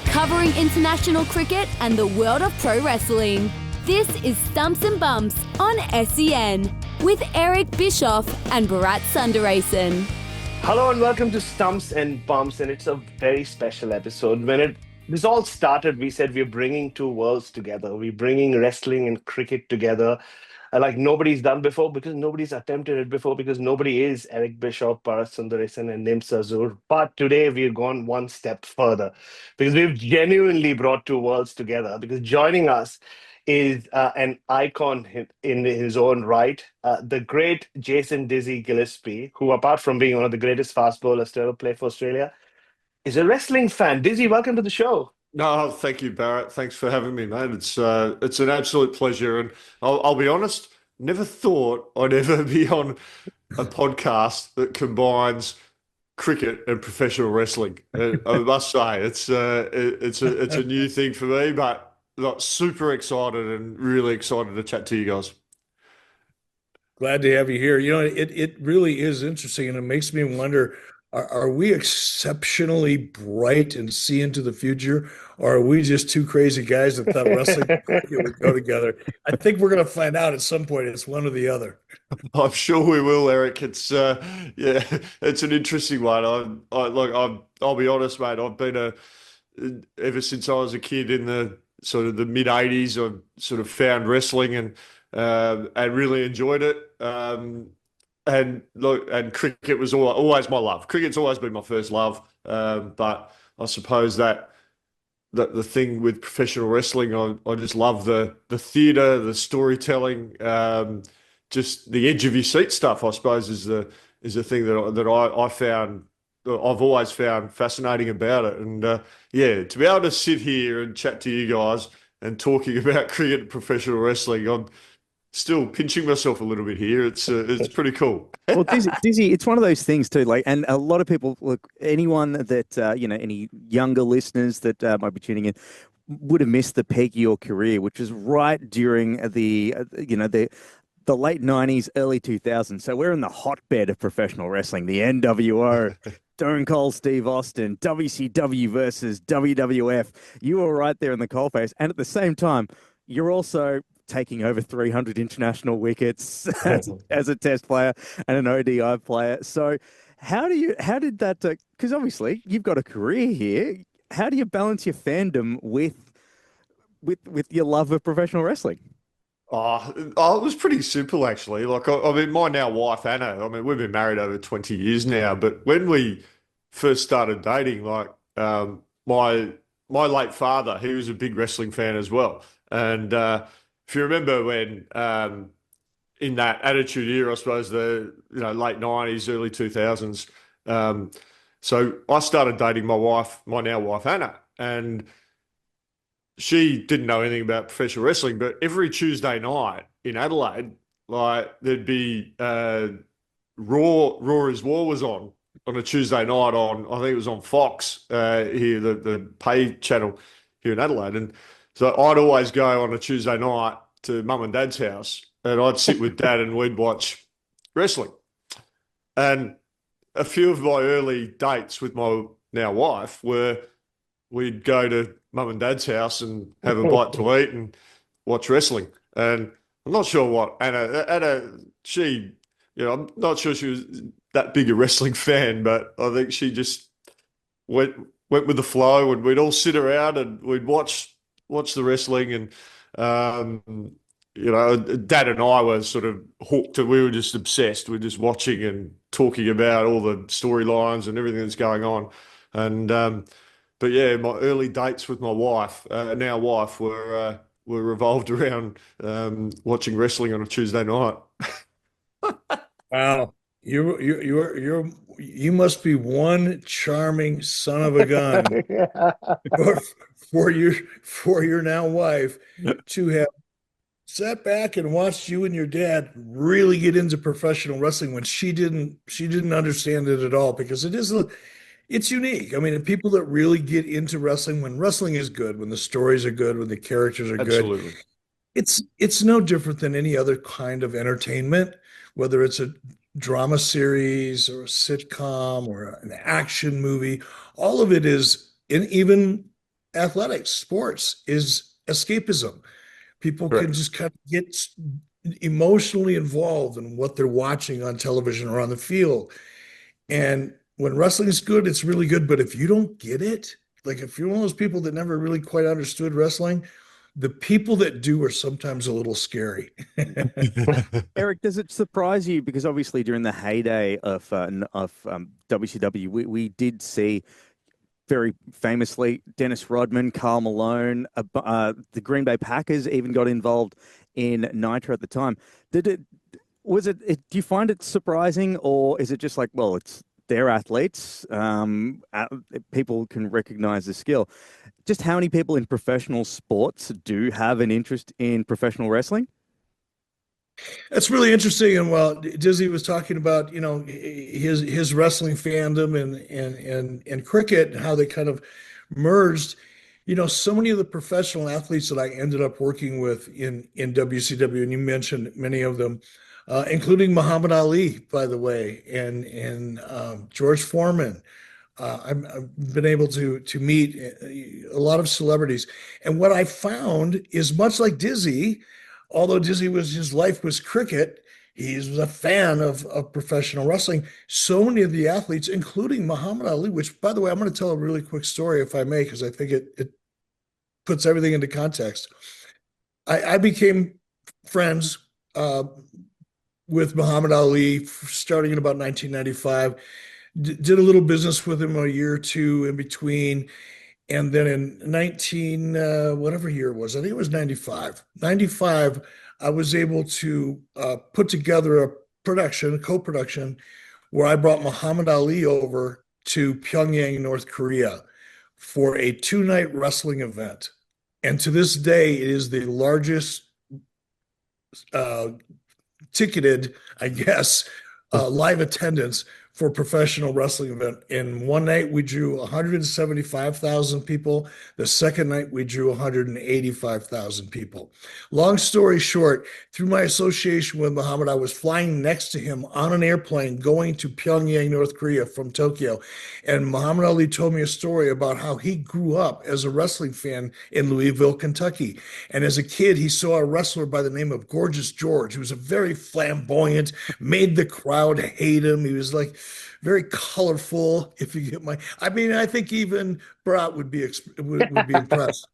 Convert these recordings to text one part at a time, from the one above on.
Covering international cricket and the world of pro wrestling. This is Stumps and Bumps on SEN with Eric Bischoff and Bharat Sundaresan. Hello and welcome to Stumps and Bumps, and it's a very special episode. This all started, we said we're bringing two worlds together. We're bringing wrestling and cricket together like nobody's done before, because nobody's attempted it before, because nobody is Eric Bischoff, Bharat Sundaresan, and Nim Sazur. But today we've gone one step further because we've genuinely brought two worlds together. Because joining us is an icon in his own right, the great Jason Dizzy Gillespie, who, apart from being one of the greatest fast bowlers to ever play for Australia, is a wrestling fan. Dizzy, welcome to the show. No, thank you, Barrett. Thanks for having me, mate. It's an absolute pleasure, and I'll be honest, never thought I'd ever be on a podcast that combines cricket and professional wrestling. I must say, it's a new thing for me, but like, super excited and really excited to chat to you guys. Glad to have you here. You know, it really is interesting, and it makes me wonder, are we exceptionally bright and see into the future, or are we just two crazy guys that thought wrestling and cricket would go together? I think we're going to find out at some point. It's one or the other. I'm sure we will, Eric. It's it's an interesting one. I'll be honest, mate. I've been ever since I was a kid in the sort of the mid '80s. I've sort of found wrestling and really enjoyed it. And cricket was always my love. Cricket's always been my first love. But I suppose that the thing with professional wrestling, I just love the theatre, the storytelling, just the edge of your seat stuff, I suppose, is the thing that I found, I've always found fascinating about it. And to be able to sit here and chat to you guys and talking about cricket and professional wrestling, I'm still pinching myself a little bit here. It's pretty cool. Well, Dizzy, it's one of those things too. Like, and a lot of people, look, anyone that any younger listeners that might be tuning in would have missed the peak of your career, which was right during the late '90s, early 2000s. So we're in the hotbed of professional wrestling, the NWO. Stone Cold Steve Austin, WCW versus WWF. You were right there in the coalface, and at the same time, you're also taking over 300 international wickets as a test player and an ODI player. So how did that, because obviously you've got a career here. How do you balance your fandom with your love of professional wrestling? Oh, it was pretty simple, actually. Like, I mean, my now wife, Anna, I mean, we've been married over 20 years now, but when we first started dating, like, my late father, he was a big wrestling fan as well. And, if you remember when, in that Attitude Era, I suppose the late '90s, early 2000s, so I started dating my now wife Anna, and she didn't know anything about professional wrestling. But every Tuesday night in Adelaide, like, there'd be Raw is War was on a Tuesday night on, I think it was on Fox here, the pay channel here in Adelaide, and so I'd always go on a Tuesday night to Mum and Dad's house, and I'd sit with Dad and we'd watch wrestling. And a few of my early dates with my now wife were we'd go to Mum and Dad's house and have a bite to eat and watch wrestling. And I'm not sure what Anna, she, I'm not sure she was that big a wrestling fan, but I think she just went with the flow, and we'd all sit around and we'd watch the wrestling, and Dad and I were sort of hooked, and we were just obsessed. We're just watching and talking about all the storylines and everything that's going on. And but yeah, my early dates with my wife, now wife, were revolved around watching wrestling on a Tuesday night. Wow, you must be one charming son of a gun for your now wife to have sat back and watched you and your dad really get into professional wrestling when she didn't understand it at all, because it's unique. I mean, people that really get into wrestling, when wrestling is good, when the stories are good, when the characters are Absolutely. good, it's no different than any other kind of entertainment, whether it's a drama series or a sitcom or an action movie, all of it is, in even athletics, sports, is escapism. People can Correct. just kind of get emotionally involved in what they're watching on television or on the field. And when wrestling is good, it's really good. But if you don't get it, like if you're one of those people that never really quite understood wrestling, the people that do are sometimes a little scary. Eric, does it surprise you? Because obviously during the heyday of WCW, we did see very famously Dennis Rodman, Karl Malone, the Green Bay Packers even got involved in Nitro at the time. Did it? Do you find it surprising, or is it just like, well, it's they're athletes, people can recognize the skill? Just how many people in professional sports do have an interest in professional wrestling? That's really interesting. And while Dizzy was talking about, his wrestling fandom and cricket and how they kind of merged, so many of the professional athletes that I ended up working with in WCW, and you mentioned many of them, including Muhammad Ali, by the way, and George Foreman. I've been able to meet a lot of celebrities, and what I found is much like Dizzy, although Dizzy was his life was cricket, he was a fan of professional wrestling. So many of the athletes, including Muhammad Ali, which, by the way, I'm going to tell a really quick story, if I may, because I think it puts everything into context. I became friends with Muhammad Ali starting in about 1995. Did a little business with him a year or two in between. And then in 19, whatever year it was, I think it was 95. 95, I was able to put together a co-production, where I brought Muhammad Ali over to Pyongyang, North Korea for a 2-night wrestling event. And to this day, it is the largest uh, ticketed, I guess, live attendance for a professional wrestling event. In one night, we drew 175,000 people. The second night, we drew 185,000 people. Long story short, through my association with Muhammad, I was flying next to him on an airplane going to Pyongyang, North Korea from Tokyo. And Muhammad Ali told me a story about how he grew up as a wrestling fan in Louisville, Kentucky. And as a kid, he saw a wrestler by the name of Gorgeous George, who was a very flamboyant, made the crowd hate him. He was like very colorful. If you get my, I mean, I think even Brat would be impressed.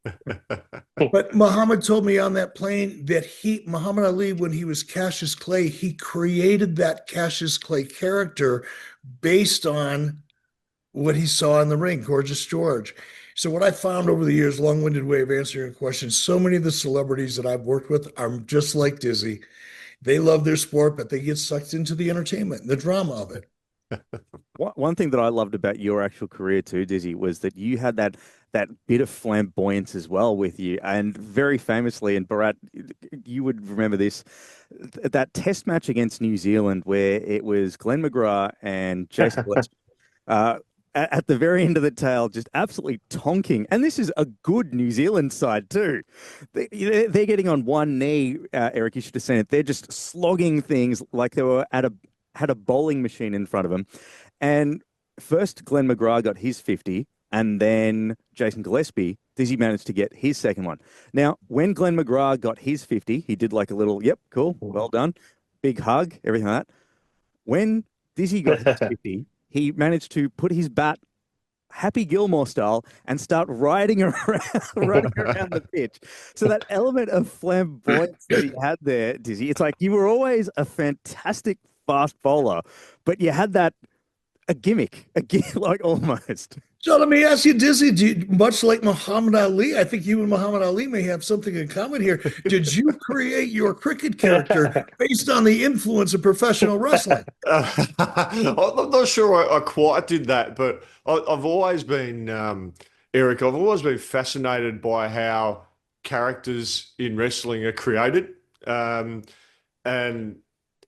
But Muhammad told me on that plane that Muhammad Ali, when he was Cassius Clay, he created that Cassius Clay character based on what he saw in the ring, Gorgeous George. So what I found over the years, long-winded way of answering a question, so many of the celebrities that I've worked with are just like Dizzy. They love their sport, but they get sucked into the entertainment, the drama of it. One thing that I loved about your actual career too, Dizzy, was that you had that bit of flamboyance as well with you, and very famously, and Bharat, you would remember this, that Test match against New Zealand where it was Glenn McGrath and Jason Gillespie, at the very end of the tail, just absolutely tonking. And this is a good New Zealand side too. They're getting on one knee, Eric, you should have seen it. They're just slogging things like they were had a bowling machine in front of them. And first Glenn McGrath got his 50, and then Jason Gillespie, Dizzy managed to get his second one. Now, when Glenn McGrath got his 50, he did like a little, yep, cool, well done, big hug, everything like that. When Dizzy got his 50, he managed to put his bat Happy Gilmore style and start riding around, running around the pitch. So that element of flamboyance that he had there, Dizzy, it's like you were always a fantastic fast bowler, but you had a gimmick, like almost. So let me ask you, Dizzy, much like Muhammad Ali, I think you and Muhammad Ali may have something in common here. Did you create your cricket character based on the influence of professional wrestling? I'm not sure I quite did that, but I've always been, Eric, I've always been fascinated by how characters in wrestling are created. And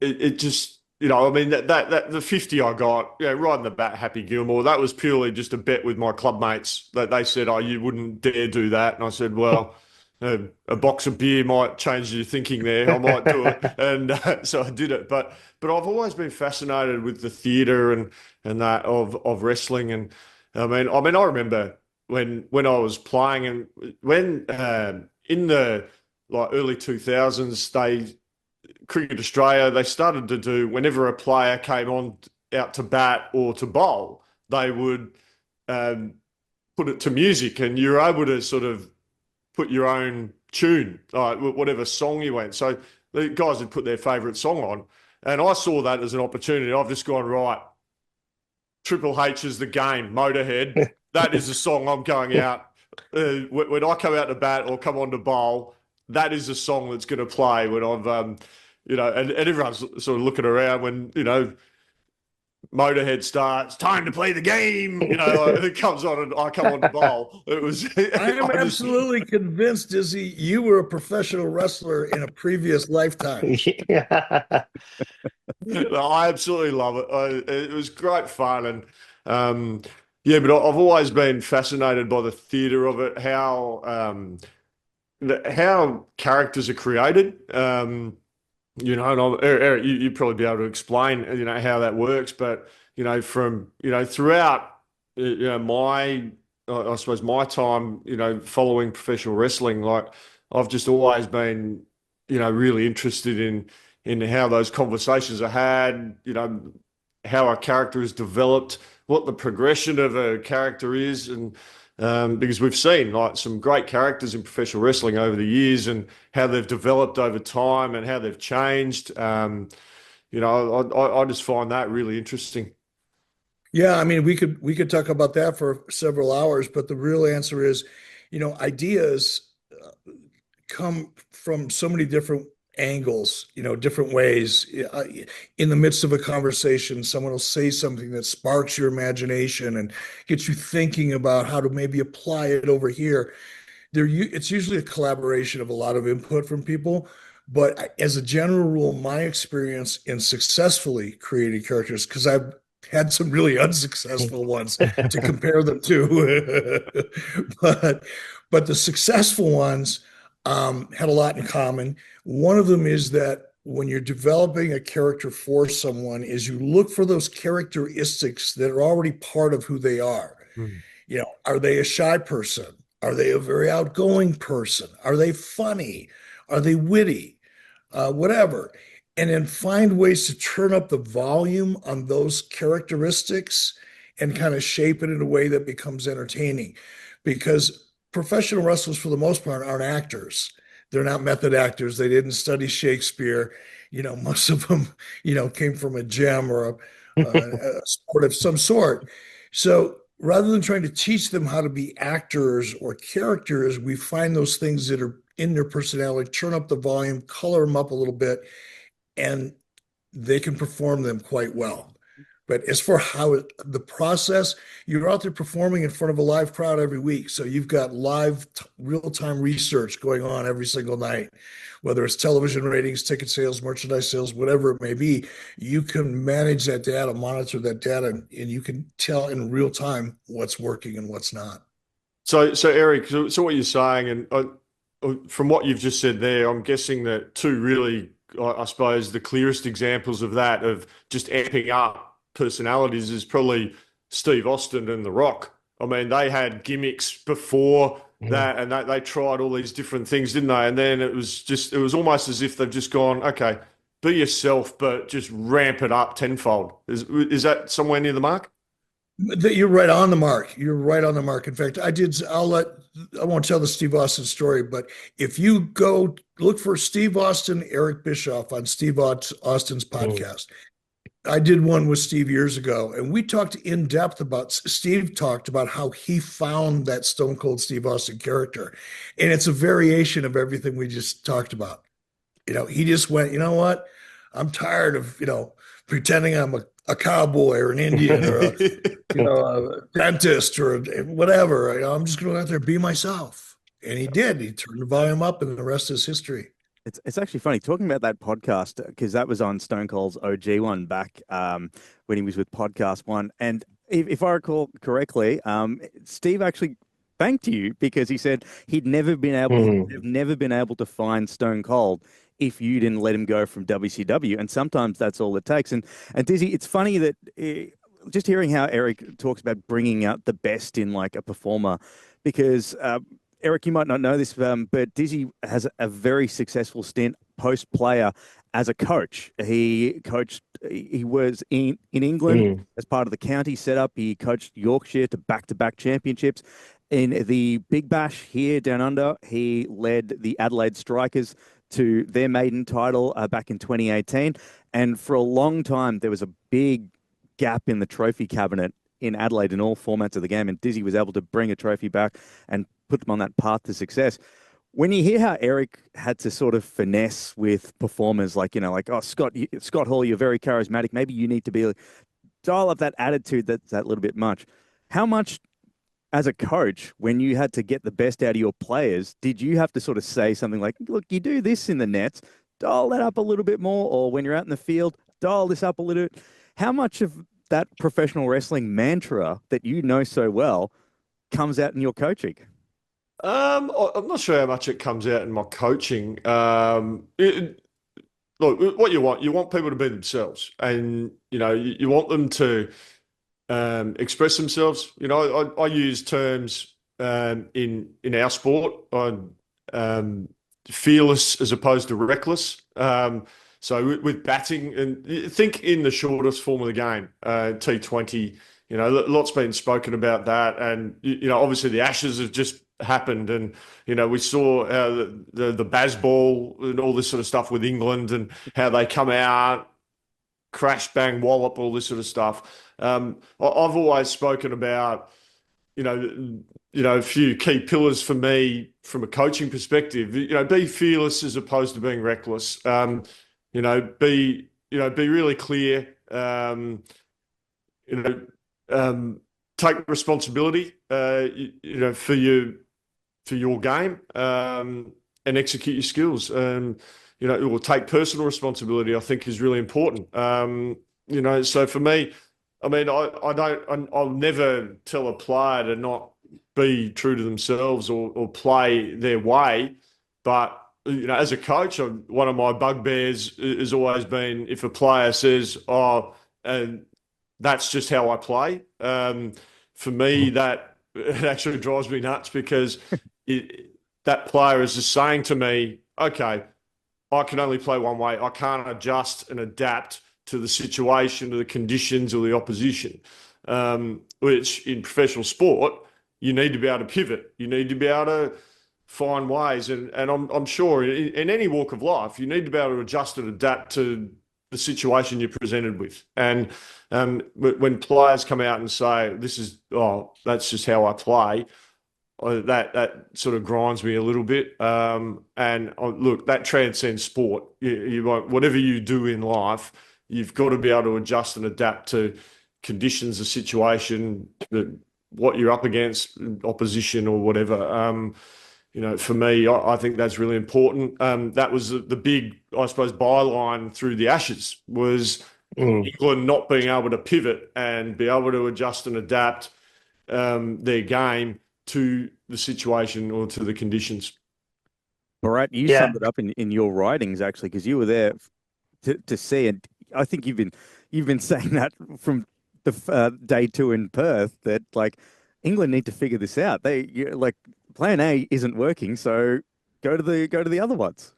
it just, I mean, that the 50 I got, right in the bat, Happy Gilmore, that was purely just a bet with my club mates that they said, oh, you wouldn't dare do that. And I said, well, a box of beer might change your thinking there. I might do it, and so I did it. But I've always been fascinated with the theatre and that of wrestling. And I remember when I was playing, and when in the like early 2000s, Cricket Australia, they started to do, whenever a player came on out to bat or to bowl, they would put it to music, and you're able to sort of put your own tune, whatever song you went. So the guys would put their favourite song on, and I saw that as an opportunity. I've just gone, right, Triple H is the game, Motorhead. That is the song I'm going out. When I come out to bat or come on to bowl, that is the song that's going to play when I've, and everyone's sort of looking around when, Motorhead starts, time to play the game, it comes on and I come on to bowl. It was. I am absolutely convinced, Izzy, you were a professional wrestler in a previous lifetime. Yeah. No, I absolutely love it. It was great fun, and but I've always been fascinated by the theatre of it, how characters are created. And Eric, you'd probably be able to explain, how that works. But from throughout, I suppose my time, following professional wrestling, like I've just always been, really interested in how those conversations are had, how a character is developed, what the progression of a character is, and because we've seen like some great characters in professional wrestling over the years and how they've developed over time and how they've changed. I just find that really interesting. Yeah, I mean, we could talk about that for several hours, but the real answer is, ideas come from so many different angles, different ways. In the midst of a conversation, someone will say something that sparks your imagination and gets you thinking about how to maybe apply it over here. It's usually a collaboration of a lot of input from people. But as a general rule, my experience in successfully creating characters, because I've had some really unsuccessful ones to compare them to, but the successful ones had a lot in common. One of them is that when you're developing a character for someone, is you look for those characteristics that are already part of who they are. Are they a shy person? Are they a very outgoing person? Are they funny? Are they witty? Whatever. And then find ways to turn up the volume on those characteristics and kind of shape it in a way that becomes entertaining. Because professional wrestlers, for the most part, aren't actors. They're not method actors. They didn't study Shakespeare. Most of them, came from a gym or a sport of some sort. So rather than trying to teach them how to be actors or characters, we find those things that are in their personality, turn up the volume, color them up a little bit, and they can perform them quite well. But as for the process, you're out there performing in front of a live crowd every week. So you've got live, real-time research going on every single night, whether it's television ratings, ticket sales, merchandise sales, whatever it may be. You can manage that data, monitor that data, and you can tell in real time what's working and what's not. So Eric, so what you're saying, and from what you've just said there, I'm guessing that two really, I suppose, the clearest examples of that, of just amping up personalities, is probably Steve Austin and The Rock. I mean, they had gimmicks before that, and they tried all these different things, didn't they? And then it was almost as if they've just gone, okay, be yourself, but just ramp it up tenfold. Is that somewhere near the mark? You're right on the mark. You're right on the mark. In fact, I won't tell the Steve Austin story, but if you go look for Steve Austin, Eric Bischoff on Steve Austin's podcast. I did one with Steve years ago, and we talked in depth Steve talked about how he found that Stone Cold Steve Austin character. And it's a variation of everything we just talked about. He just went, you know what? I'm tired of, pretending I'm a cowboy or an Indian or a dentist or whatever. I'm just going to go out there and be myself. And he did. He turned the volume up, and the rest is history. It's actually funny talking about that podcast, because that was on Stone Cold's OG one back when he was with Podcast One. And if I recall correctly, Steve actually thanked you because he said he'd never been able to find Stone Cold if you didn't let him go from WCW. And sometimes that's all it takes. And Dizzy, it's funny that just hearing how Eric talks about bringing out the best in like a performer, because Eric, you might not know this, but Dizzy has a very successful stint post player as a coach. He was in England as part of the county setup. He coached Yorkshire to back-to-back championships. In the Big Bash here down under, he led the Adelaide Strikers to their maiden title back in 2018. And for a long time, there was a big gap in the trophy cabinet in Adelaide in all formats of the game. And Dizzy was able to bring a trophy back and put them on that path to success. When you hear how Eric had to sort of finesse with performers like, oh, Scott Hall, you're very charismatic. Maybe you need to be dial up that attitude that's that little bit much. How much, as a coach, when you had to get the best out of your players, did you have to sort of say something like, look, you do this in the nets, dial that up a little bit more, or when you're out in the field, dial this up a little bit? How much of that professional wrestling mantra that you know so well comes out in your coaching? I'm not sure how much it comes out in my coaching. Look, what you want people to be themselves, and you want them to express themselves. I use terms in our sport on fearless as opposed to reckless. So with batting, and think in the shortest form of the game, T20. Lots been spoken about that, and obviously the Ashes have just happened, and we saw the Bazball and all this sort of stuff with England, and how they come out, crash, bang, wallop, all this sort of stuff. I've always spoken about a few key pillars for me from a coaching perspective. Be fearless as opposed to being reckless. Be really clear. Take responsibility. For your game, and execute your skills. It will take personal responsibility, I think, is really important. So for me, I mean, I'll never tell a player to not be true to themselves or play their way. But, as a coach, one of my bugbears has always been if a player says, that's just how I play. For me, that it actually drives me nuts, because that player is just saying to me, okay, I can only play one way. I can't adjust and adapt to the situation, to the conditions, or the opposition, which in professional sport, you need to be able to pivot. You need to be able to find ways. And I'm sure in any walk of life, you need to be able to adjust and adapt to the situation you're presented with. And when players come out and say, that's just how I play, that sort of grinds me a little bit. Look, that transcends sport. Whatever you do in life, you've got to be able to adjust and adapt to conditions, the situation, what you're up against, opposition or whatever. For me, I think that's really important. That was the big, I suppose, byline through the Ashes was England not being able to pivot and be able to adjust and adapt their game to the situation or to the conditions. Bharat, you summed it up in your writings, actually, because you were there to see, and I think you've been saying that from the day 2 in Perth, that like England need to figure this out. Plan A isn't working, so go to the other ones.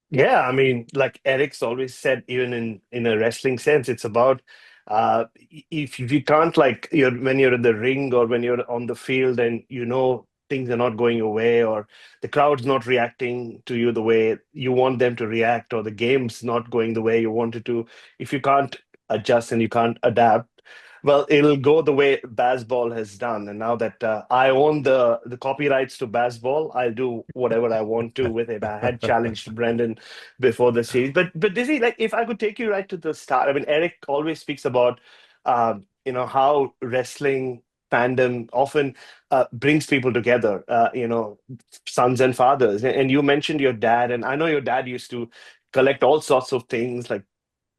Yeah, I mean, like Eric's always said, even in a wrestling sense, it's about if you can't, like, when you're in the ring or when you're on the field and things are not going your way, or the crowd's not reacting to you the way you want them to react, or the game's not going the way you want it to. If you can't adjust and you can't adapt, well, it'll go the way Bazball has done. And now that I own the copyrights to Bazball, I'll do whatever I want to with it. I had challenged Brendan before the series. But Dizzy, like, if I could take you right to the start, I mean, Eric always speaks about, how wrestling fandom often brings people together, sons and fathers. And you mentioned your dad, and I know your dad used to collect all sorts of things like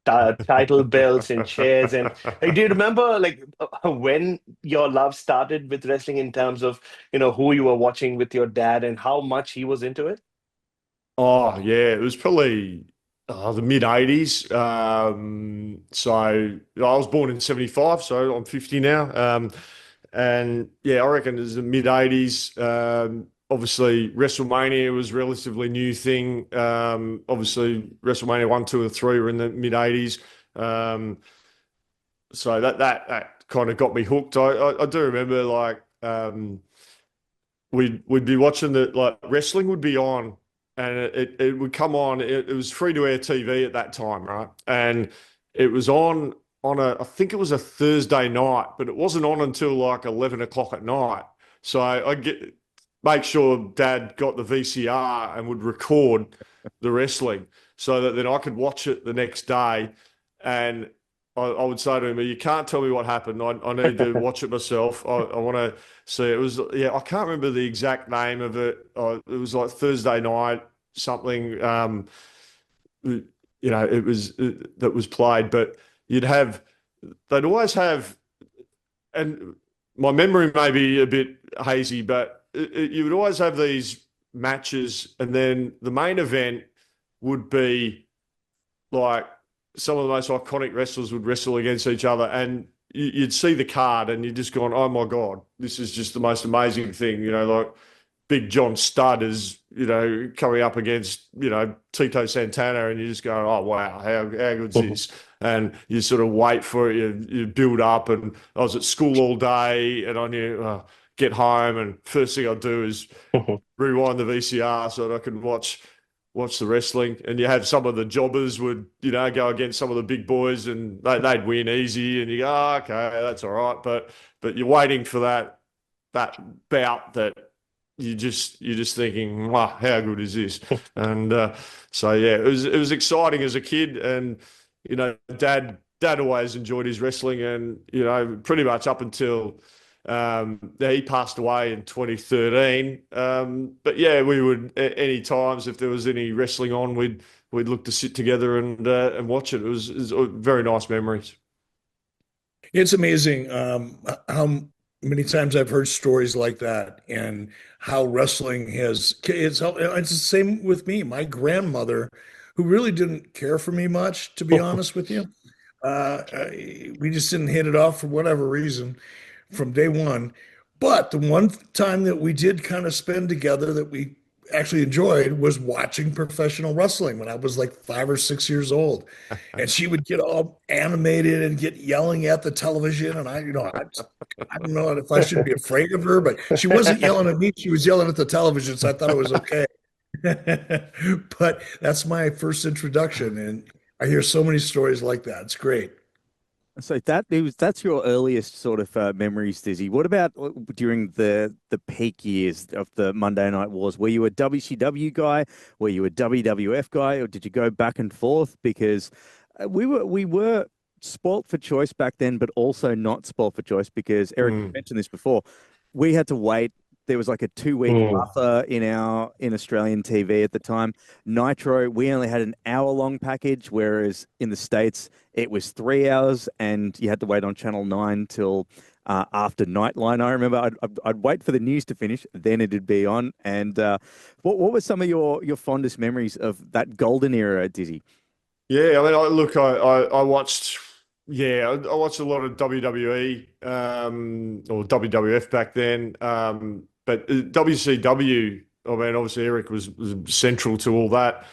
title belts and chairs. And like, do you remember like when your love started with wrestling in terms of, who you were watching with your dad and how much he was into it? Oh yeah, it was probably the mid '80s. So I was born in '75, so I'm 50 now. And yeah, I reckon it was the mid '80s. Obviously, WrestleMania was a relatively new thing. Obviously, WrestleMania 1, 2, and 3 were in the mid '80s. Um, so that kind of got me hooked. I do remember like we'd be watching the like wrestling would be on, and it would come on. It was free to air TV at that time, right? And it was on I think it was a Thursday night, but it wasn't on until like 11 o'clock at night. So I get make sure Dad got the VCR and would record the wrestling so that then I could watch it the next day. And I would say to him, "You can't tell me what happened. I need to watch it myself. I want to see." It was, yeah, I can't remember the exact name of it. It was like Thursday night something. It was that was played, but you'd have they'd always have, and my memory may be a bit hazy, but you would always have these matches, and then the main event would be like some of the most iconic wrestlers would wrestle against each other, and you'd see the card, and you're just going, "Oh my God, this is just the most amazing thing!" Like Big John Studd is, coming up against, Tito Santana, and you just go, "Oh wow, how good's this?" And you sort of wait for it, you build up. And I was at school all day, and I knew get home, and first thing I'd do is rewind the VCR so that I could watch the wrestling. And you have some of the jobbers would, go against some of the big boys, and they'd win easy, and you go, "Oh, okay, that's all right." But you're waiting for that bout that you're just thinking, "Wow, how good is this?" And so yeah, it was exciting as a kid. And Dad always enjoyed his wrestling, and pretty much up until he passed away in 2013. But yeah, we would any times if there was any wrestling on, we'd look to sit together and watch it. It was very nice memories. It's amazing how many times I've heard stories like that, and how wrestling it's the same with me. My grandmother, who really didn't care for me much, to be honest with you, we just didn't hit it off for whatever reason from day one. But the one time that we did kind of spend together that we actually enjoyed was watching professional wrestling when I was like 5 or 6 years old. And she would get all animated and get yelling at the television. And I don't know if I should be afraid of her, but she wasn't yelling at me. She was yelling at the television. So I thought it was okay. But that's my first introduction. And I hear so many stories like that. It's great. So that's your earliest sort of memories, Dizzy. What about during the peak years of the Monday Night Wars? Were you a WCW guy? Were you a WWF guy, or did you go back and forth? Because we were spoilt for choice back then, but also not spoilt for choice because Eric you mentioned this before. We had to wait. There was like a 2 week buffer in Australian TV at the time. Nitro, we only had an hour-long package, whereas in the States it was 3 hours, and you had to wait on Channel 9 till after Nightline. I remember I'd wait for the news to finish, then it'd be on. And what were some of your fondest memories of that golden era, Dizzy? Yeah, I mean, I watched. Yeah, I watched a lot of WWE or WWF back then. But WCW, I mean, obviously Eric was central to all that.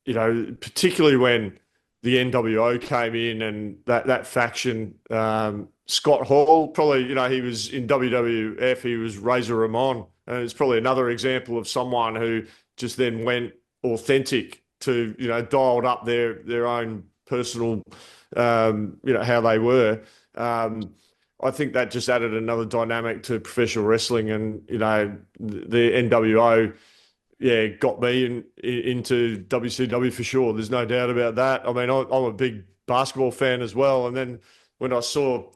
Particularly when the NWO came in and that faction. Scott Hall, probably, he was in WWF, he was Razor Ramon. And it's probably another example of someone who just then went authentic to, dialed up their own personal, how they were. I think that just added another dynamic to professional wrestling, and the NWO, yeah, got me into WCW for sure. There's no doubt about that. I mean, I'm a big basketball fan as well, and then when I saw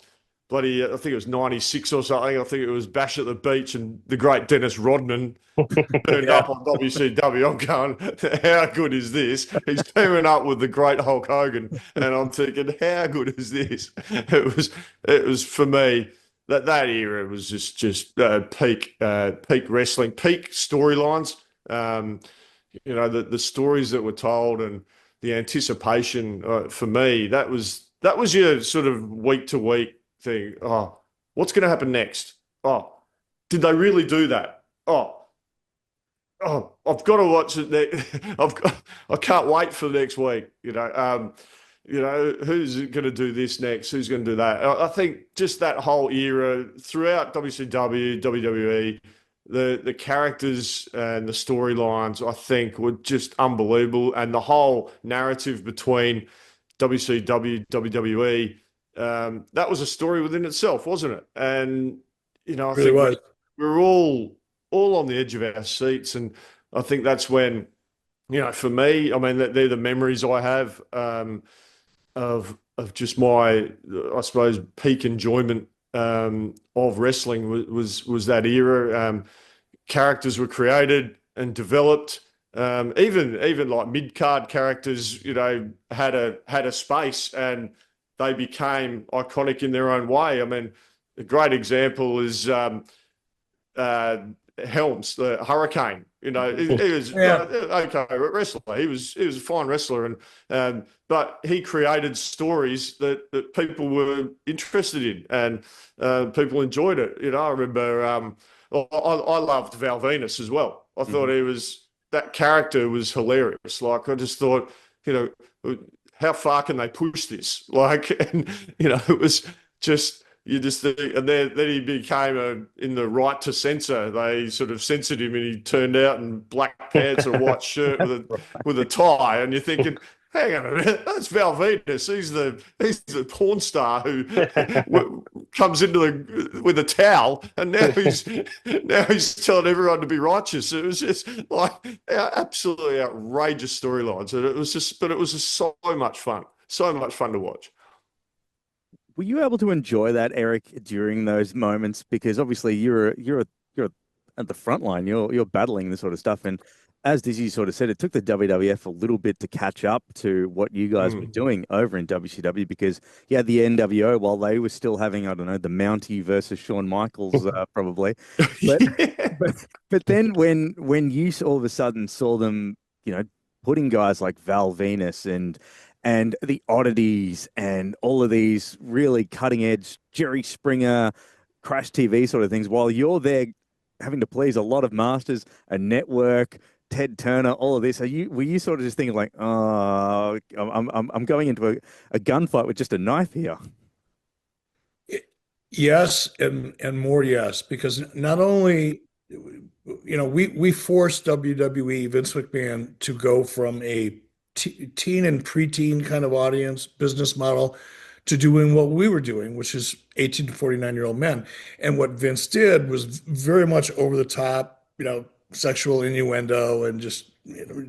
bloody, I think it was 96 or something. I think it was Bash at the Beach, and the great Dennis Rodman turned up on WCW. I'm going, how good is this? He's teaming up with the great Hulk Hogan, and I'm thinking, how good is this? It was for me that era was just peak wrestling, peak storylines. The stories that were told and the anticipation for me, that was your sort of week to week thing. Oh, what's going to happen next? Oh, did they really do that? I've got to watch it. I can't wait for the next week. Who's going to do this next? Who's going to do that? I think just that whole era throughout WCW, WWE, the characters and the storylines, I think, were just unbelievable. And the whole narrative between WCW, WWE, that was a story within itself, wasn't it? And, I really think we were all on the edge of our seats. And I think that's when, for me, I mean, they're the memories I have of just my, I suppose, peak enjoyment of wrestling was that era. Characters were created and developed. Even like mid card characters, had a space and they became iconic in their own way. I mean, a great example is Helms, the Hurricane. He was okay wrestler. He was a fine wrestler, and but he created stories that people were interested in, and people enjoyed it. I remember I loved Val Venus as well. I thought that character was hilarious. Like I just thought, how far can they push this? Like, and it was just. You just think, and then he became in the right to censor. They sort of censored him, and he turned out in black pants and a white shirt with a tie. And you're thinking, hang on a minute, that's Val Venus. He's the porn star who comes into with a towel, and now he's telling everyone to be righteous. It was just like absolutely outrageous storylines, and it was just so much fun to watch. Were you able to enjoy that, Eric, during those moments? Because obviously you're at the front line. You're battling this sort of stuff, and as Dizzy sort of said, it took the WWF a little bit to catch up to what you guys were doing over in WCW. Because you had the NWO while they were still having, I don't know, the Mountie versus Shawn Michaels probably. But then when you all of a sudden saw them, putting guys like Val Venus and the oddities and all of these really cutting edge Jerry Springer, Crash TV sort of things, while you're there having to please a lot of masters, a network, Ted Turner, all of this, were you sort of just thinking like, oh, I'm going into a gunfight with just a knife here? Yes, and more yes, because not only we forced WWE, Vince McMahon, to go from a teen and preteen kind of audience business model to doing what we were doing, which is 18 to 49-year-old men. And what Vince did was very much over the top, sexual innuendo and just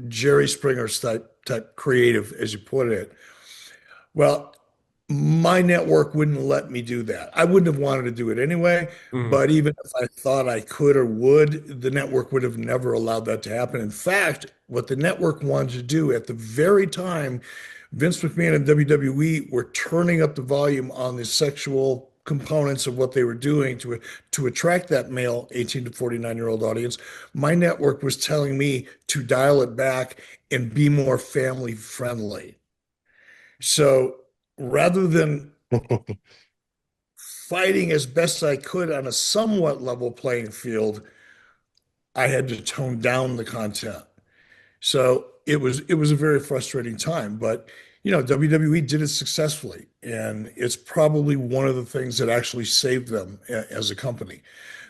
Jerry Springer type creative, as you put it. Well, my network wouldn't let me do that. I wouldn't have wanted to do it anyway, but even if I thought I could or would, the network would have never allowed that to happen. In fact, what the network wanted to do at the very time Vince McMahon and WWE were turning up the volume on the sexual components of what they were doing to attract that male 18 to 49-year-old audience, my network was telling me to dial it back and be more family friendly. So rather than fighting as best I could on a somewhat level playing field, I had to tone down the content. So it was a very frustrating time, but WWE did it successfully, and it's probably one of the things that actually saved them as a company,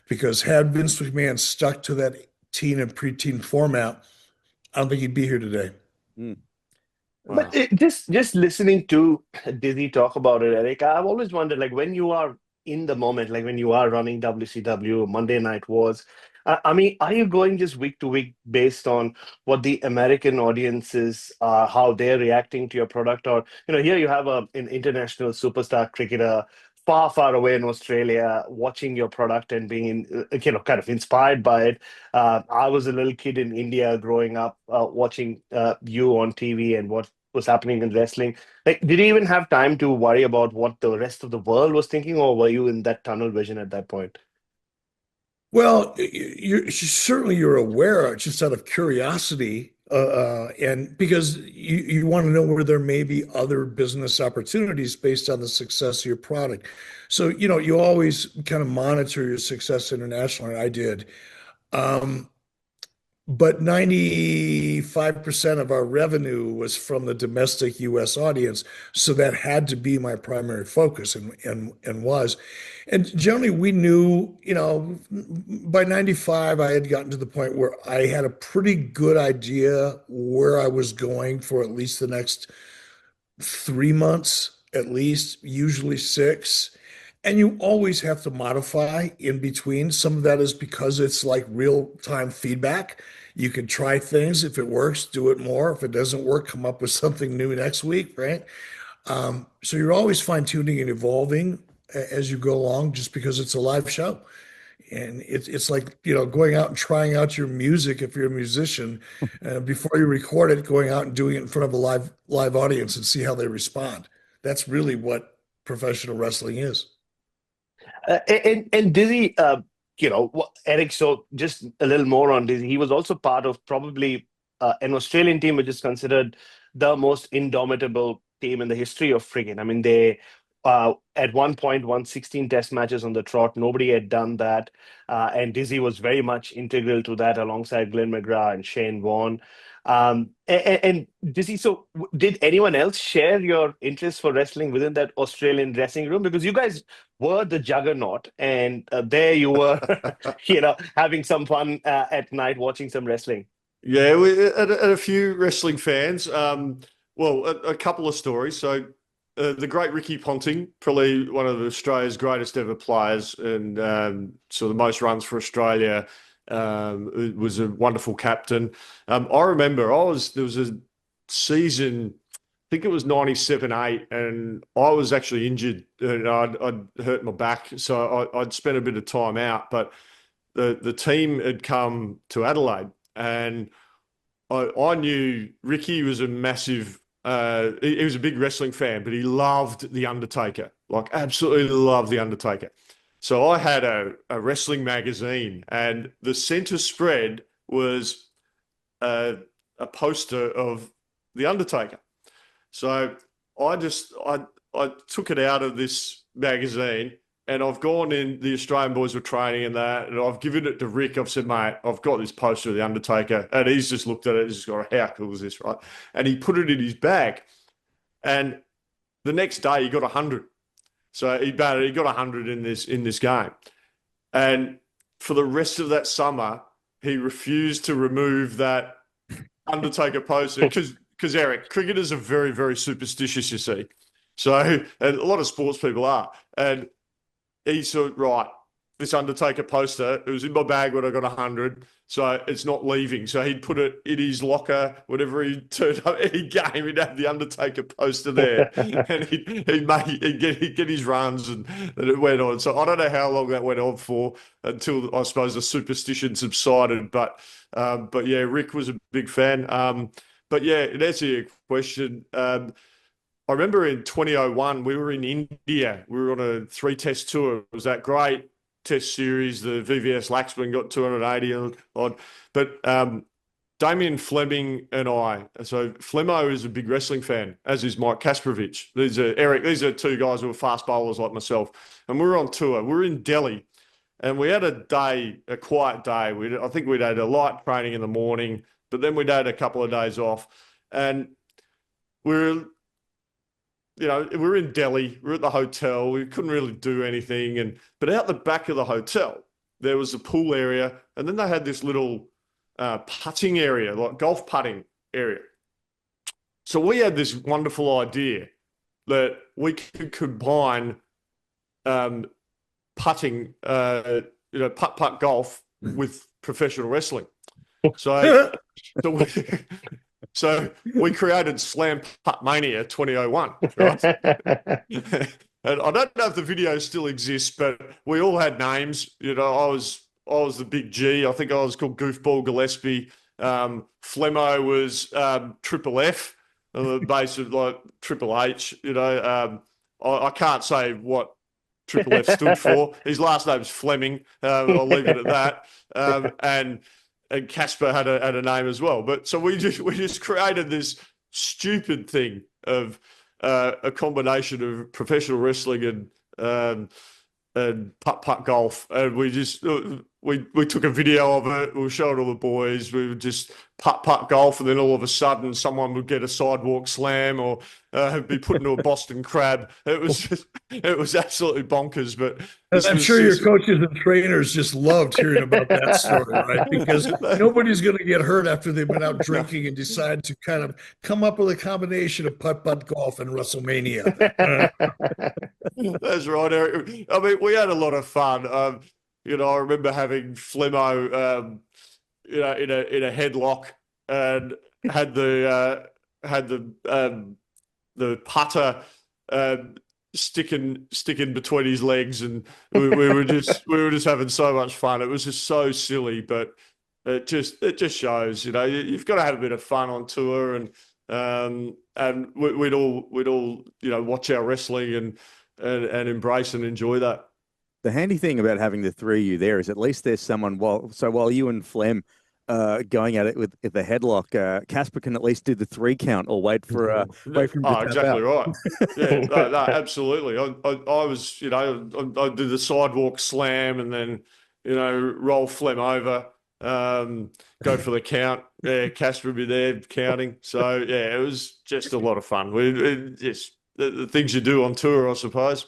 because had Vince McMahon stuck to that teen and preteen format, I don't think he'd be here today. Wow. But just listening to Dizzy talk about it, Eric, I've always wondered, like when you are in the moment, like when you are running WCW, Monday Night Wars, I mean, are you going just week to week based on what the American audiences are, how they're reacting to your product? Or, here you have an international superstar cricketer far, far away in Australia, watching your product and being, kind of inspired by it. I was a little kid in India growing up, watching you on TV and what was happening in wrestling. Like, did you even have time to worry about what the rest of the world was thinking, or were you in that tunnel vision at that point? Well, certainly you're aware, just out of curiosity, and because you want to know where there may be other business opportunities based on the success of your product. So, you always kind of monitor your success internationally. I did. Um, but 95% of our revenue was from the domestic US audience. So that had to be my primary focus, and was. And generally we knew, by 95, I had gotten to the point where I had a pretty good idea where I was going for at least the next 3 months, at least, usually six. And you always have to modify in between. Some of that is because it's like real time feedback. You can try things. If it works, do it more. If it doesn't work, come up with something new next week, right? So you're always fine tuning and evolving as you go along, just because it's a live show. And it's like, going out and trying out your music if you're a musician, before you record it, going out and doing it in front of a live audience and see how they respond. That's really what professional wrestling is. And Dizzy, Eric, so just a little more on Dizzy. He was also part of probably an Australian team, which is considered the most indomitable team in the history of friggin'. I mean, they at one point won 16 test matches on the trot. Nobody had done that. And Dizzy was very much integral to that alongside Glenn McGrath and Shane Warne. And Dizzy, so did anyone else share your interest for wrestling within that Australian dressing room? Because you guys were the juggernaut, and there you were, having some fun at night watching some wrestling. Yeah, we had a few wrestling fans. Well, a couple of stories. So the great Ricky Ponting, probably one of Australia's greatest ever players, and so the most runs for Australia. Was a wonderful captain. I remember there was a season, I think it was 97-8, and I was actually injured and I'd hurt my back. So I'd spent a bit of time out, but the team had come to Adelaide, and I knew Ricky was a massive, he was a big wrestling fan, but he loved The Undertaker, like absolutely loved The Undertaker. So I had a wrestling magazine, and the center spread was a poster of The Undertaker. So I took it out of this magazine, and I've gone in, the Australian boys were training and that, and I've given it to Rick. I've said, mate, I've got this poster of The Undertaker. And he's just looked at it, he's just gone, how cool is this, right? And he put it in his bag. And the next day he got 100. So he got 100 in this game. And for the rest of that summer, he refused to remove that Undertaker poster because Eric, cricketers are very, very superstitious, you see. So, and a lot of sports people are. And he said, right, this Undertaker poster, it was in my bag when I got 100, so it's not leaving. So he'd put it in his locker whenever he turned up any game. He'd have the Undertaker poster there, and he'd get his runs, and it went on. So I don't know how long that went on for, until I suppose the superstition subsided. But yeah, Rick was a big fan. But yeah, in answer to your question, I remember in 2001 we were in India. We were on a 3-test tour. It was that great test series. The VVS Laxman got 280 odd. But Damien Fleming and I, so Flemo is a big wrestling fan, as is Mike Kasprowicz. Eric, these are two guys who are fast bowlers like myself. And we were on tour. We were in Delhi, and we had a quiet day. I think we'd had a light training in the morning, but then we'd had a couple of days off. And we're in Delhi, we're at the hotel, we couldn't really do anything. But out the back of the hotel, there was a pool area, and then they had this little putting area, like golf putting area. So we had this wonderful idea that we could combine putting, putt golf with professional wrestling. So we created Slam Putt Mania 2001, right? And I don't know if the video still exists, but we all had names. I was the big G. I think I was called Goofball Gillespie. Flemo was Triple F, on the base of like Triple H. I can't say what Triple F stood for. His last name's Fleming. I'll leave it at that. And Casper had a name as well. But so we just created this stupid thing of a combination of professional wrestling and putt golf, and we took a video of it. We showed all the boys. We would just putt golf, and then all of a sudden, someone would get a sidewalk slam or be put into a Boston crab. It was absolutely bonkers. But I'm sure your coaches and trainers just loved hearing about that story, right? Because nobody's going to get hurt after they've been out drinking and decide to kind of come up with a combination of putt golf and WrestleMania. That's right, Eric. I mean, we had a lot of fun. I remember having Flemo, in a headlock, and had the putter sticking between his legs, and we were just having so much fun. It was just so silly, but it just shows, you've got to have a bit of fun on tour, and we'd all watch our wrestling and embrace and enjoy that. The handy thing about having the three of you there is at least there's someone while you and Flem going at it with the headlock, Casper can at least do the 3 count or wait for him to tap exactly out. Right. Yeah, no, absolutely. I was, I do the sidewalk slam and then, roll Flem over, go for the count. Yeah, Casper would be there counting. So yeah, it was just a lot of fun. Just the things you do on tour, I suppose.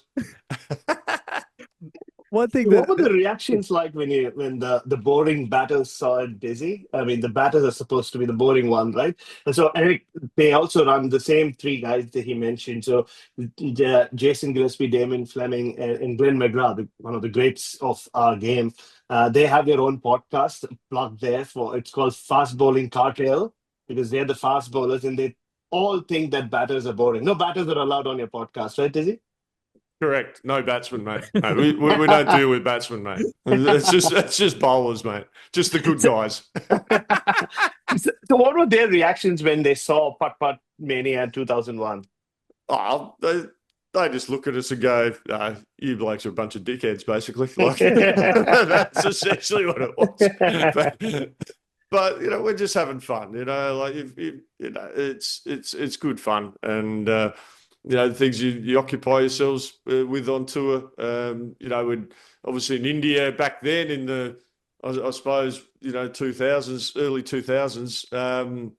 One thing what were the reactions like when the boring batters saw it busy? I mean, the batters are supposed to be the boring one, right? And so Eric, they also run the same 3 guys that he mentioned. So Jason Gillespie, Damon Fleming, and Glenn McGrath, one of the greats of our game. They have their own podcast plugged there it's called Fast Bowling Cartel, because they're the fast bowlers and they all think that batters are boring. No batters are allowed on your podcast, right, Dizzy? Correct. No batsmen, mate. No, we don't deal with batsmen, mate. It's just bowlers, mate. Just the good guys. So what were their reactions when they saw Putt Mania in 2001? Oh, they just look at us and go, you blokes are a bunch of dickheads, basically. Like, that's essentially what it was. But we're just having fun. It's good fun, and the things you occupy yourselves with on tour. We'd obviously in India back then in the, I suppose, 2000s, early 2000s,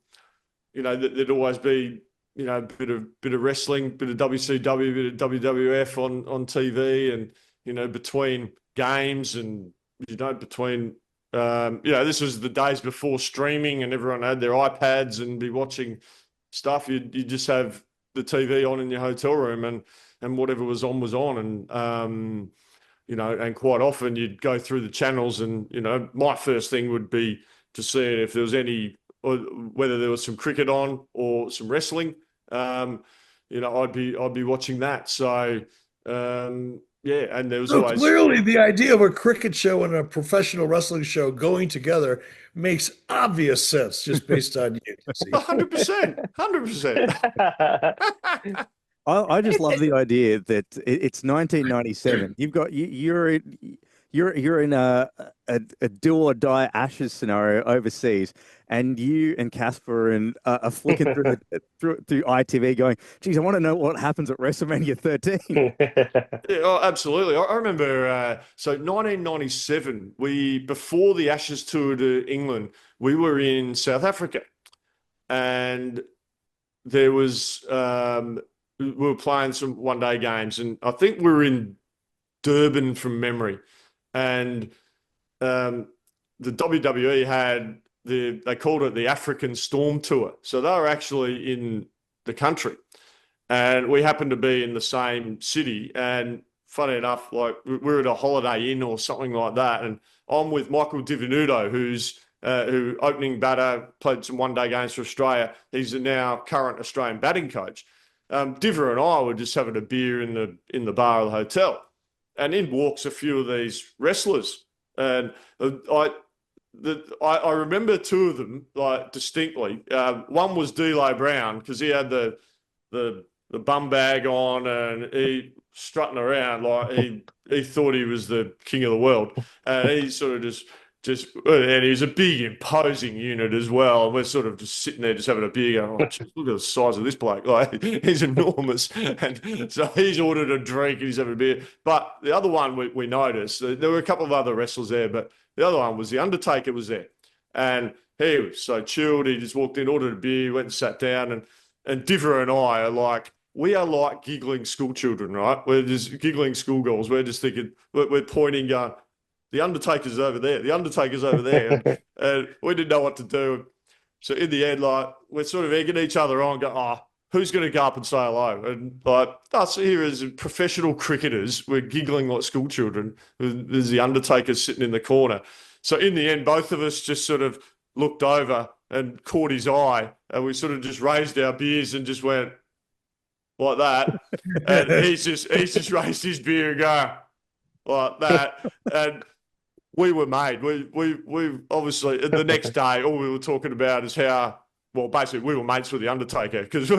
there'd always be, a bit of wrestling, bit of WCW, bit of WWF on TV, and, between games and, between, this was the days before streaming and everyone had their iPads and be watching stuff. You just have the TV on in your hotel room and whatever was on. And, and quite often you'd go through the channels and, my first thing would be to see if there was whether there was some cricket on or some wrestling. I'd be watching that. So, and there was always... Clearly the idea of a cricket show and a professional wrestling show going together makes obvious sense just based on you. 100%. 100%. I just love the idea that it's 1997. You've got you're in a do or die Ashes scenario overseas, and you and Casper are flicking through ITV, going, "Geez, I want to know what happens at WrestleMania 13." Yeah, absolutely. I remember. So 1997, before the Ashes tour to England, we were in South Africa, and there was we were playing some one-day games, and I think we were in Durban from memory. And the WWE had they called it the African Storm Tour. So they were actually in the country, and we happened to be in the same city. And funny enough, like we're at a Holiday Inn or something like that, and I'm with Michael Divenuto, who opening batter, played some one-day games for Australia. He's a now current Australian batting coach. Diver and I were just having a beer in the bar of the hotel, and in walks a few of these wrestlers, and I remember two of them like distinctly. One was D'Lo Brown because he had the bum bag on and he strutting around like he thought he was the king of the world, and he sort of just and he's a big imposing unit as well. And we're sort of just sitting there just having a beer going, oh, geez, look at the size of this bloke. Like he's enormous. And so he's ordered a drink and he's having a beer. But the other one we noticed, there were a couple of other wrestlers there, but the other one was the Undertaker was there. And he was so chilled. He just walked in, ordered a beer, went and sat down. And Diver and I are like, we are like giggling school children, right? We're just giggling schoolgirls. We're just thinking, we're pointing, going, the Undertaker's over there. The Undertaker's over there. And we didn't know what to do. So in the end, like, we're sort of egging each other on, going, oh, who's going to go up and say hello? And like us here as professional cricketers, we're giggling like school children. There's the Undertaker sitting in the corner. So in the end, both of us just sort of looked over and caught his eye. And we sort of just raised our beers and just went like that. And he's just raised his beer and go like that. And we were made. We obviously the next day all we were talking about is how basically we were mates with the Undertaker because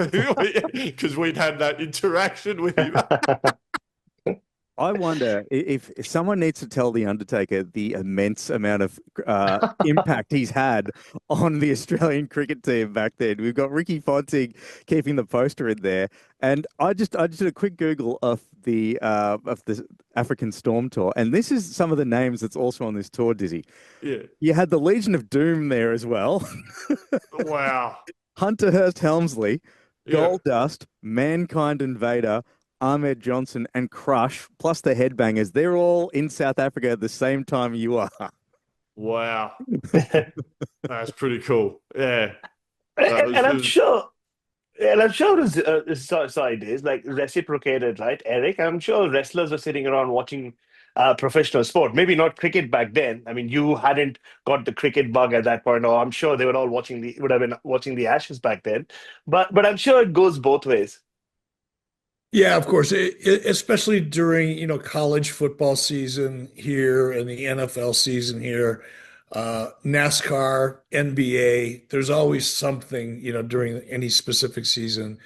we'd had that interaction with him. I wonder if someone needs to tell the Undertaker the immense amount of impact he's had on the Australian cricket team back then. We've got Ricky Ponting keeping the poster in there, and I just did a quick Google of the African Storm tour, and this is some of the names that's also on this tour. Dizzy, Yeah, you had the Legion of Doom there as well. wow. Hunter Hearst Helmsley, Yeah. Goldust, Mankind Invader, Ahmed Johnson and Crush, plus the Headbangers, they're all in South Africa at the same time you are. Wow. That's pretty cool. Yeah. And I'm sure. And I'm sure it is like reciprocated, right, Eric? I'm sure wrestlers are sitting around watching professional sport. Maybe not cricket back then. I mean, you hadn't got the cricket bug at that point, or I'm sure they were all would have been watching the Ashes back then. But I'm sure it goes both ways. Yeah, of course, especially during, college football season here and the NFL season here, NASCAR, NBA, there's always something, during any specific season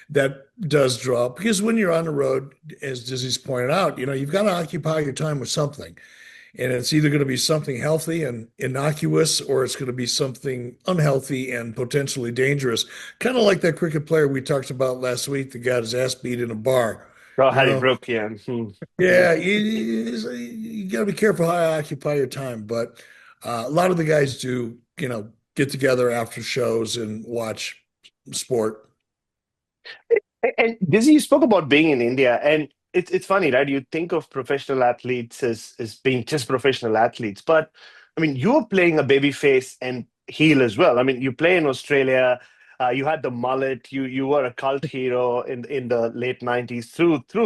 that does draw up. Because when you're on the road, as Dizzy's pointed out, you've got to occupy your time with something. And it's either going to be something healthy and innocuous, or it's going to be something unhealthy and potentially dangerous. Kind of like that cricket player we talked about last week that got his ass beat in a bar. Oh, You Harry know? Brook, yeah. Yeah, you got to be careful how you occupy your time. But a lot of the guys do, get together after shows and watch sport. And Dizzy, you spoke about being in India, and it's funny, right? You think of professional athletes as being just professional athletes, but I mean, you're playing a baby face and heel as well. I mean, you play in Australia. You had the mullet. You were a cult hero in the late '90s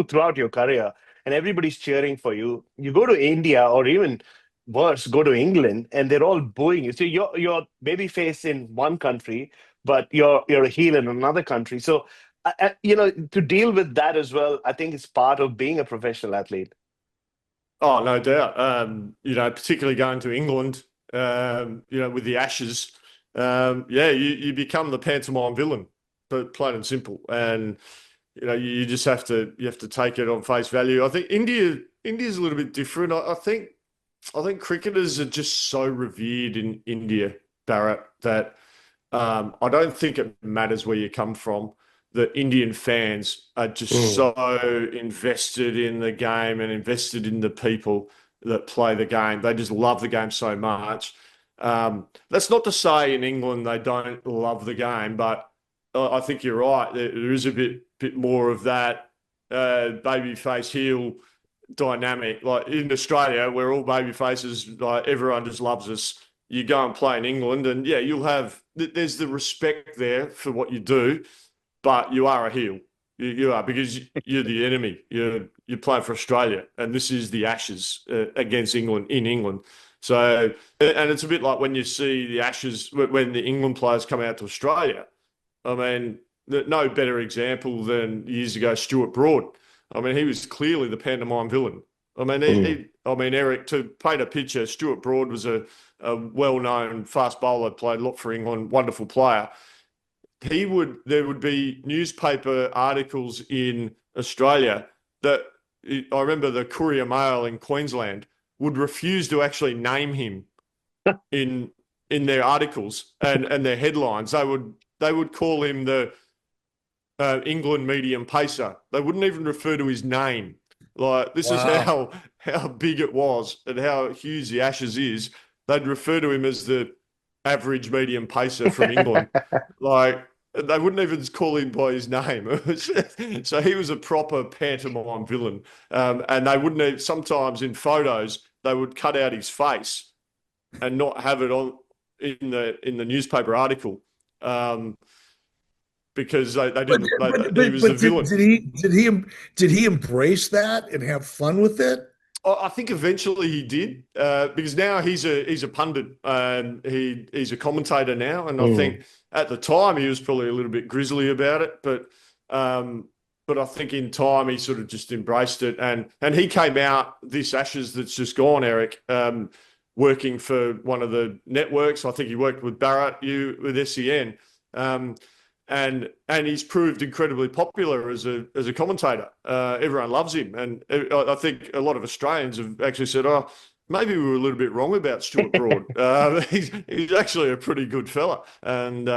throughout your career, and everybody's cheering for you. You go to India, or even worse, go to England, and they're all booing you. So you're baby face in one country, but you're a heel in another country. So to deal with that as well, I think it's part of being a professional athlete. Oh, no doubt. Particularly going to England, with the Ashes, you become the pantomime villain, but plain and simple. And you just have to take it on face value. I think India's a little bit different. I think cricketers are just so revered in India, Barrett, that I don't think it matters where you come from. The Indian fans are just so invested in the game and invested in the people that play the game. They just love the game so much. That's not to say in England they don't love the game, but I think you're right. There is a bit more of that baby face heel dynamic. Like in Australia, we're all baby faces. Like everyone just loves us. You go and play in England, and yeah, there's the respect there for what you do. But you are a heel. You are, because you're the enemy. You're playing for Australia, and this is the Ashes against England in England. So, and it's a bit like when you see the Ashes when the England players come out to Australia. I mean, no better example than years ago Stuart Broad. I mean, he was clearly the pantomime villain. I mean, Eric, to paint a picture, Stuart Broad was a well-known fast bowler, played a lot for England, wonderful player. There would be newspaper articles in Australia that I remember the Courier Mail in Queensland would refuse to actually name him in their articles and their headlines. They would call him the England medium pacer. They wouldn't even refer to his name. Like, this is how big it was and how huge the Ashes is. They'd refer to him as the average medium pacer from England. Like, they wouldn't even call him by his name. So he was a proper pantomime villain. And they wouldn't, sometimes in photos, they would cut out his face and not have it on in the newspaper article. Because they didn't. He was the villain. Did he embrace that and have fun with it? I think eventually he did, because now he's a pundit and he's a commentator now, and I think at the time he was probably a little bit grizzly about it, but I think in time he sort of just embraced it, and he came out this Ashes that's just gone, Eric, working for one of the networks. I think he worked with Bharat, with SEN. And he's proved incredibly popular as a commentator. Everyone loves him, and I think a lot of Australians have actually said, "Oh, maybe we were a little bit wrong about Stuart Broad. He's actually a pretty good fella, and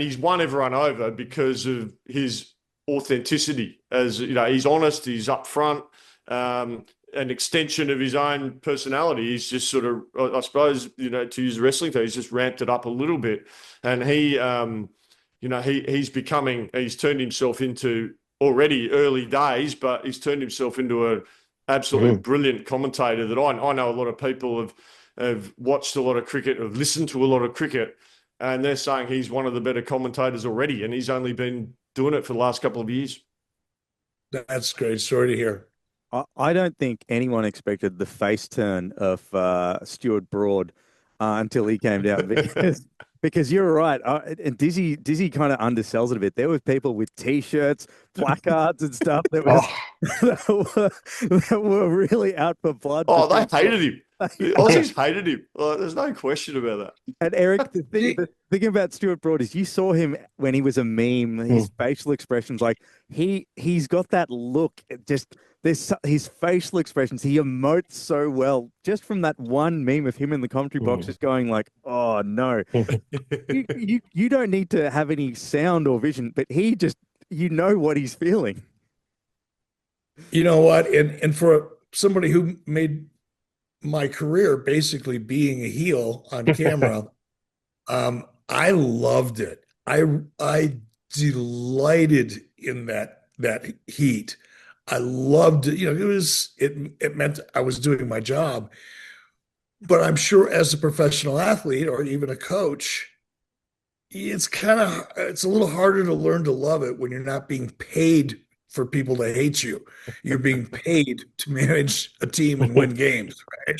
he's won everyone over because of his authenticity. As you know, he's honest, he's upfront, an extension of his own personality. He's just sort of, I suppose, to use wrestling term, he's just ramped it up a little bit, and he's turned himself into, already early days, but he's turned himself into an absolutely brilliant commentator that I know a lot of people have watched a lot of cricket, have listened to a lot of cricket, and they're saying he's one of the better commentators already, and he's only been doing it for the last couple of years. That's great story to hear. I don't think anyone expected the face turn of Stuart Broad until he came down, because you're right. And Dizzy kind of undersells it a bit. There were people with T-shirts, placards, and stuff that were really out for blood. Oh, they hated him. The Aussies hated him. There's no question about that. And Eric, the thing about Stuart Broad is you saw him when he was a meme. His facial expressions, like he's got that look. Just his facial expressions. He emotes so well. Just from that one meme of him in the commentary box, just going like, "Oh no," you don't need to have any sound or vision, but he just, what he's feeling. You know what? And for somebody who made my career basically being a heel on camera, I loved it. I delighted in that heat. I loved it. It meant I was doing my job. But I'm sure as a professional athlete or even a coach, it's a little harder to learn to love it when you're not being paid for people to hate you. You're being paid to manage a team and win games, right?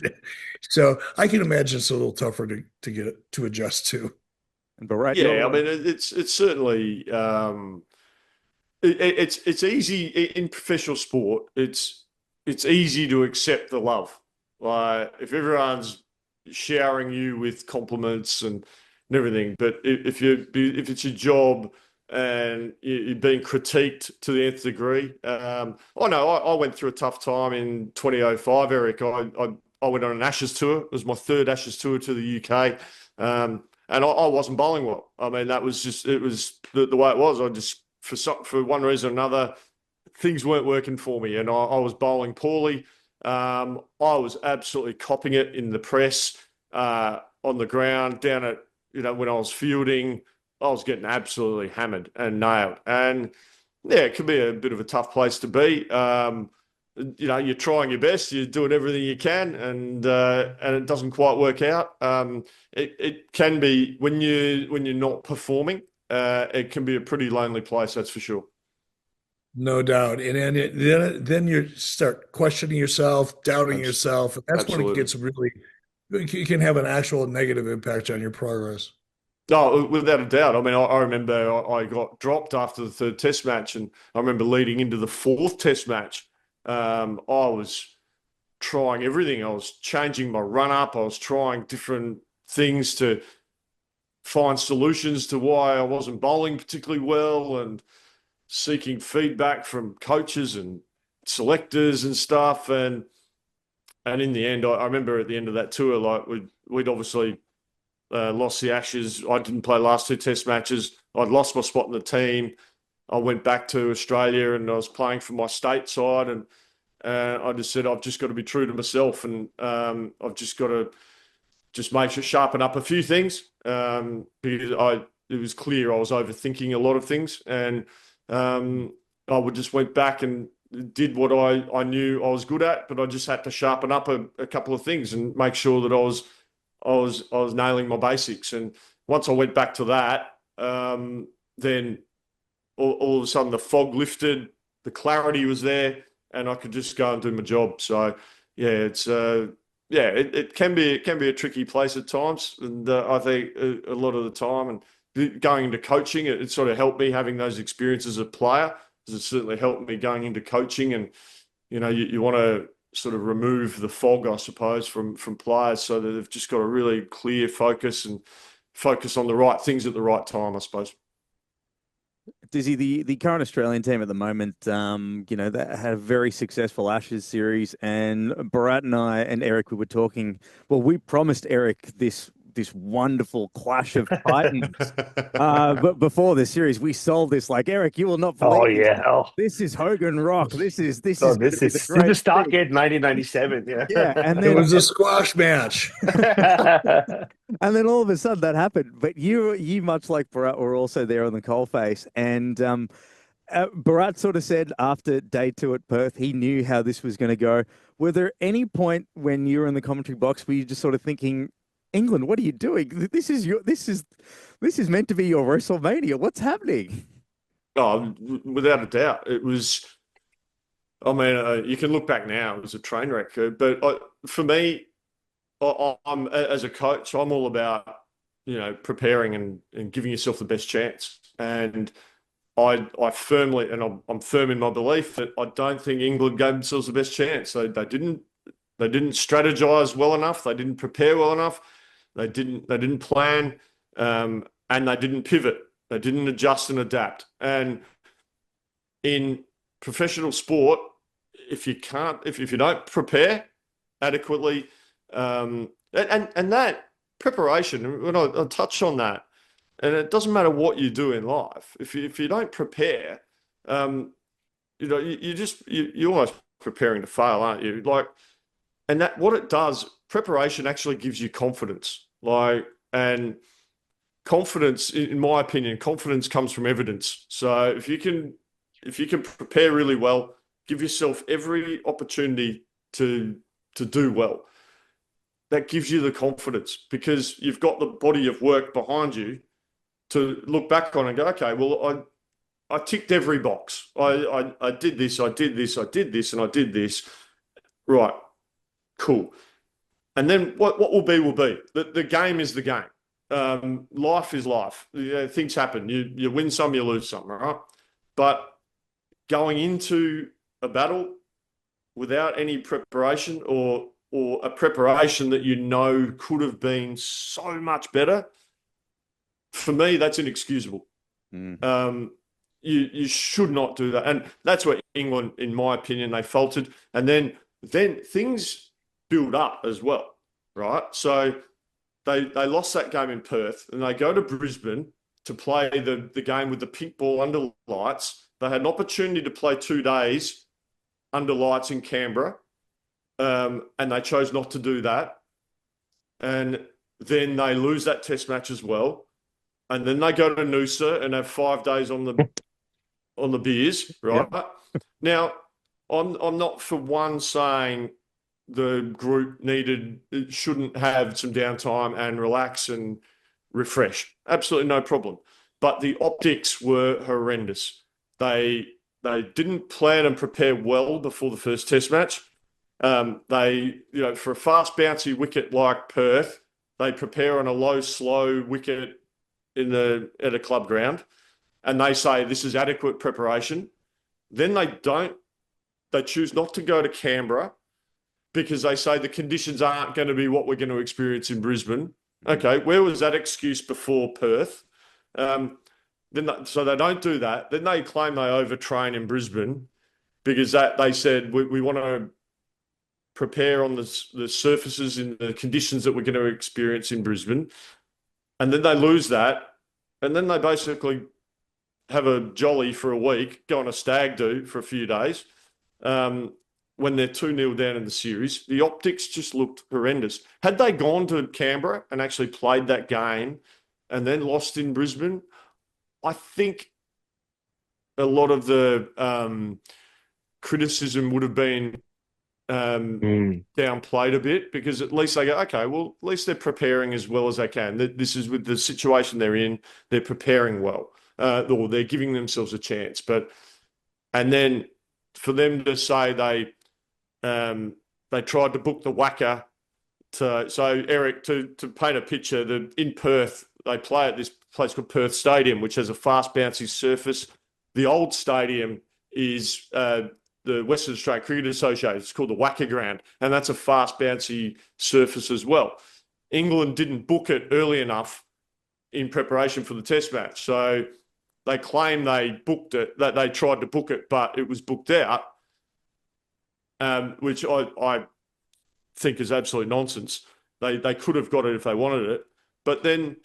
So I can imagine it's a little tougher to get to adjust to. But right, yeah, I mean, it's certainly it's easy in professional sport. It's easy to accept the love. Like, if everyone's showering you with compliments and everything, but if it's your job and you're being critiqued to the nth degree. I went through a tough time in 2005, Eric. I went on an Ashes tour. It was my third Ashes tour to the UK. And I wasn't bowling well. I mean, it was the way it was. I just, for one reason or another, things weren't working for me, and I was bowling poorly. I was absolutely copping it in the press, on the ground, down at, when I was fielding. I was getting absolutely hammered and nailed. And yeah, it can be a bit of a tough place to be. You're trying your best, you're doing everything you can, and it doesn't quite work out. It can be, when you're not performing, it can be a pretty lonely place, that's for sure. No doubt. And then you start questioning yourself, doubting yourself. And that's Absolutely. When it gets really, you can have an actual negative impact on your progress. No, without a doubt. I mean, I remember I got dropped after the third test match, and I remember leading into the fourth test match. I was trying everything. I was changing my run up. I was trying different things to find solutions to why I wasn't bowling particularly well, and seeking feedback from coaches and selectors and stuff. And in the end, I remember at the end of that tour, like we'd obviously lost the Ashes. I didn't play last two test matches. I'd lost my spot in the team. I went back to Australia and I was playing for my state side, and I just said, I've just got to be true to myself, and I've just got to just make sure sharpen up a few things, because it was clear I was overthinking a lot of things, and I would just went back and did what I knew I was good at, but I just had to sharpen up a couple of things and make sure that I was nailing my basics. And once I went back to that, then all of a sudden the fog lifted, the clarity was there, and I could just go and do my job. So yeah, it can be a tricky place at times, and I think a lot of the time, and going into coaching, it sort of helped me having those experiences as a player. It certainly helped me going into coaching, and you want to sort of remove the fog, I suppose, from players, so that they've just got a really clear focus and focus on the right things at the right time, I suppose. Dizzy, the current Australian team at the moment, they had a very successful Ashes series, and Bharat and I and Eric, we were talking. Well, we promised Eric this wonderful clash of titans. But before the series, we sold this like, Eric, you will not believe. Oh yeah, this is Hogan Rock. This is this is Stargate 1997. Yeah, and then it was a squash match. And then all of a sudden that happened. But you much like Bharat were also there on the coalface, and Bharat sort of said after day 2 at Perth, he knew how this was going to go. Were there any point when you were in the commentary box where you just sort of thinking, England, what are you doing? This is meant to be your WrestleMania. What's happening? Oh, without a doubt, it was. I mean, you can look back now; it was a train wreck. But for me, I'm as a coach, I'm all about preparing and giving yourself the best chance. And I firmly, and I'm firm in my belief that I don't think England gave themselves the best chance. They didn't strategize well enough. They didn't prepare well enough. They didn't plan, and they didn't pivot. They didn't adjust and adapt. And in professional sport, if you don't prepare adequately, and that preparation, when I touched on that, and it doesn't matter what you do in life, if you don't prepare, you're almost preparing to fail, aren't you? And that what it does, preparation actually gives you confidence. And confidence, in my opinion, confidence comes from evidence. So if you can prepare really well, give yourself every opportunity to do well, that gives you the confidence, because you've got the body of work behind you to look back on and go, okay, well, I ticked every box. I did this, I did this, I did this, and I did this. Right, cool. And then what will be will be. The game is the game. Life is life. Things happen. You win some, you lose some, right? But going into a battle without any preparation, or a preparation that could have been so much better, for me, that's inexcusable. You should not do that. And that's where England, in my opinion, they faltered. And then things build up as well, right? So they lost that game in Perth, and they go to Brisbane to play the game with the pink ball under lights. They had an opportunity to play 2 days under lights in Canberra, and they chose not to do that. And then they lose that test match as well. And then they go to Noosa and have 5 days on the beers, right? Yep. Now, I'm not for one saying the group shouldn't have some downtime and relax and refresh. Absolutely no problem. But the optics were horrendous. They didn't plan and prepare well before the first test match. They, for a fast bouncy wicket like Perth, they prepare on a low, slow wicket at a club ground, and they say this is adequate preparation. Then they choose not to go to Canberra because they say the conditions aren't going to be what we're going to experience in Brisbane. Okay, where was that excuse before Perth? So they don't do that. Then they claim they overtrain in Brisbane because they said we want to prepare on the surfaces in the conditions that we're going to experience in Brisbane. And then they lose that. And then they basically have a jolly for a week, go on a stag do for a few days. When they're 2-0 down in the series, the optics just looked horrendous. Had they gone to Canberra and actually played that game and then lost in Brisbane, I think a lot of the criticism would have been downplayed a bit, because at least they go, okay, well, at least they're preparing as well as they can. This is with the situation they're in, they're preparing well, or they're giving themselves a chance. And then for them to say they tried to book the whacker so Eric, to paint a picture, that in Perth, they play at this place called Perth Stadium, which has a fast bouncy surface. The old stadium is the Western Australian Cricket Association. It's called the Wacker Ground, and that's a fast bouncy surface as well. England didn't book it early enough in preparation for the Test match, so they claim they booked it, that they tried to book it, but it was booked out, which I think is absolute nonsense. They could have got it if they wanted it, but then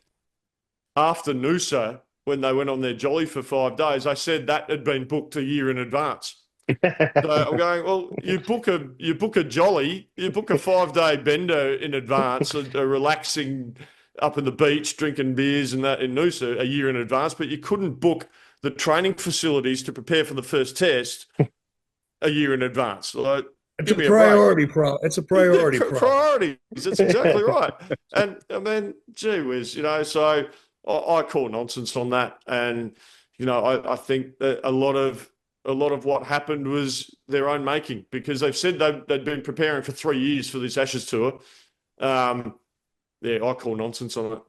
after Noosa, when they went on their jolly for 5 days, they said that had been booked a year in advance. So I'm going, well, you book a jolly, you book a 5-day bender in advance, a relaxing up in the beach, drinking beers and that in Noosa a year in advance, but you couldn't book the training facilities to prepare for the first test a year in advance. Like, it's a priority problem. It's a priority problem. Priorities. That's exactly right. And I mean, gee whiz, so I call nonsense on that. And, I think that a lot of what happened was their own making, because they've said they'd been preparing for 3 years for this Ashes tour. I call nonsense on it.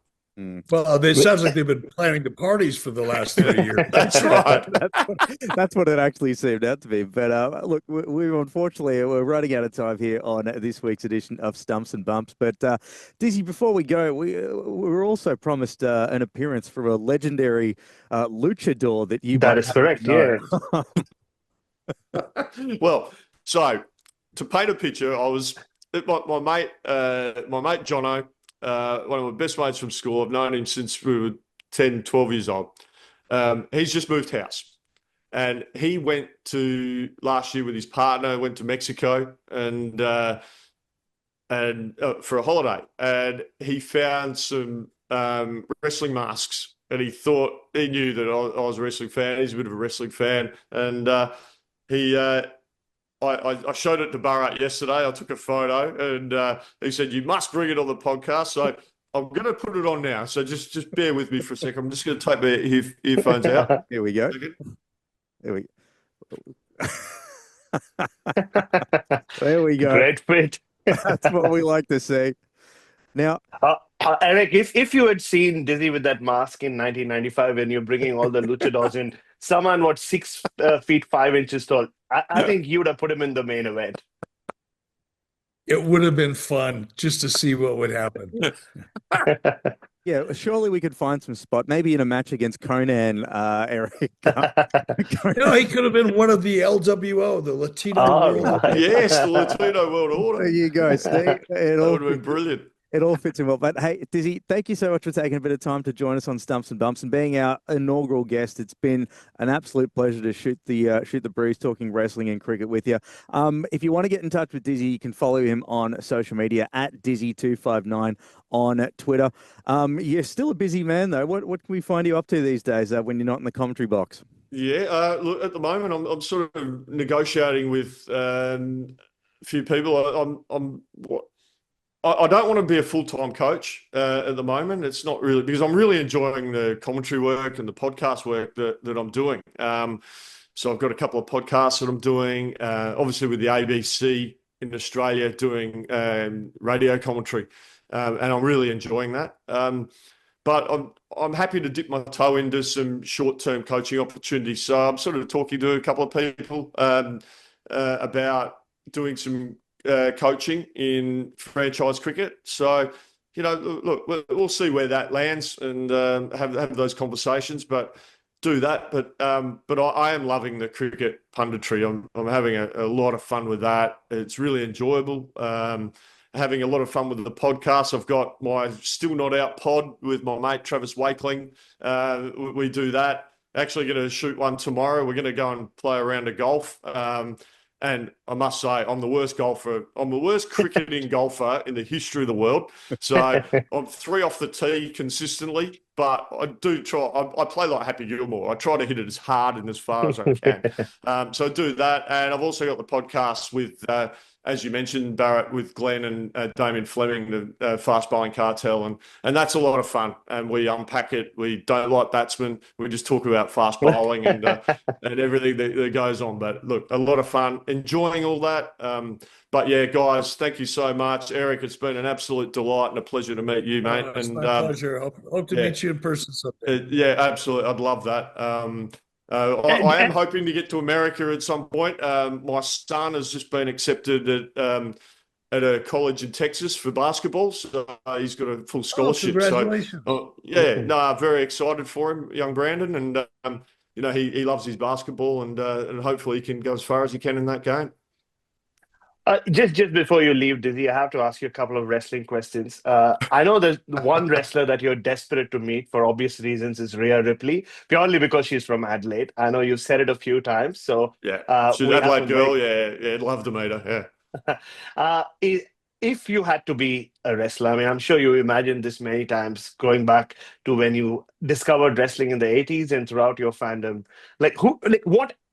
Well, it sounds like they've been planning the parties for the last 3 years. That's right. That's what it actually seemed out to be. But look, we're unfortunately, we're running out of time here on this week's edition of Stumps and Bumps. But Dizzy, before we go, we were also promised an appearance from a legendary luchador that you. That is correct. Yeah. Well, so to paint a picture, I was my mate Jono. One of my best mates from school. I've known him since we were 10, 12 years old. He's just moved house. And he went to, last year with his partner, went to Mexico and for a holiday. And he found some wrestling masks. And he knew that I was a wrestling fan. He's a bit of a wrestling fan. And I showed it to Bharat yesterday. I took a photo, and he said, "You must bring it on the podcast." So I'm going to put it on now. So just bear with me for a second. I'm just going to take my earphones out. Here we go. There we go. There we go. Great fit. That's what we like to see. Now, Eric, if you had seen Dizzy with that mask in 1995 when you're bringing all the luchadors in, someone 6 feet 5 inches tall, I think you would have put him in the main event. It would have been fun just to see what would happen. Yeah, surely we could find some spot, maybe in a match against Conan, Eric. He could have been one of the LWO, the Latino World. Right. Yes, the Latino World Order. There you go, Steve. That would have been brilliant. It all fits in well. But hey, Dizzy, thank you so much for taking a bit of time to join us on Stumps and Bumps and being our inaugural guest. It's been an absolute pleasure to shoot the breeze, talking wrestling and cricket with you. If you want to get in touch with Dizzy, you can follow him on social media at Dizzy259 on Twitter. You're still a busy man though. What can we find you up to these days when you're not in the commentary box? Yeah, look, at the moment I'm sort of negotiating with a few people. I don't want to be a full-time coach at the moment. It's not really, because I'm really enjoying the commentary work and the podcast work that I'm doing. So I've got a couple of podcasts that I'm doing, obviously with the ABC in Australia, doing radio commentary, and I'm really enjoying that. but I'm happy to dip my toe into some short-term coaching opportunities. So I'm sort of talking to a couple of people about doing some coaching in franchise cricket. So, look, we'll see where that lands and have those conversations. But do that. But I am loving the cricket punditry. I'm having a lot of fun with that. It's really enjoyable. Having a lot of fun with the podcast. I've got my Still Not Out pod with my mate Travis Wakeling. We do that. Actually going to shoot one tomorrow. We're going to go and play a round of golf. And I must say, I'm the worst golfer. I'm the worst cricketing golfer in the history of the world. So I'm 3 off the tee consistently, but I do try. I play like Happy Gilmore. I try to hit it as hard and as far as I can. So I do that. And I've also got the podcast with, as you mentioned, Barrett, with Glenn and Damien Fleming, the fast bowling cartel. And that's a lot of fun. And we unpack it. We don't like batsmen. We just talk about fast bowling and everything that goes on. But look, a lot of fun. Enjoying all that. But yeah, guys, thank you so much. Eric, it's been an absolute delight and a pleasure to meet you, mate. It's my pleasure. Hope to meet you in person someday. Yeah, absolutely. I'd love that. I am hoping to get to America at some point. My son has just been accepted at a college in Texas for basketball, so he's got a full scholarship. Congratulations! So, very excited for him, young Brandon, and he loves his basketball, and hopefully he can go as far as he can in that game. Just before you leave, Dizzy, I have to ask you a couple of wrestling questions. I know there's one wrestler that you're desperate to meet for obvious reasons is Rhea Ripley, purely because she's from Adelaide. I know you've said it a few times. So yeah, she's an Adelaide girl. Yeah, I'd love to meet her. Yeah. If you had to be a wrestler, I mean, I'm sure you imagined this many times, going back to when you discovered wrestling in the 80s and throughout your fandom.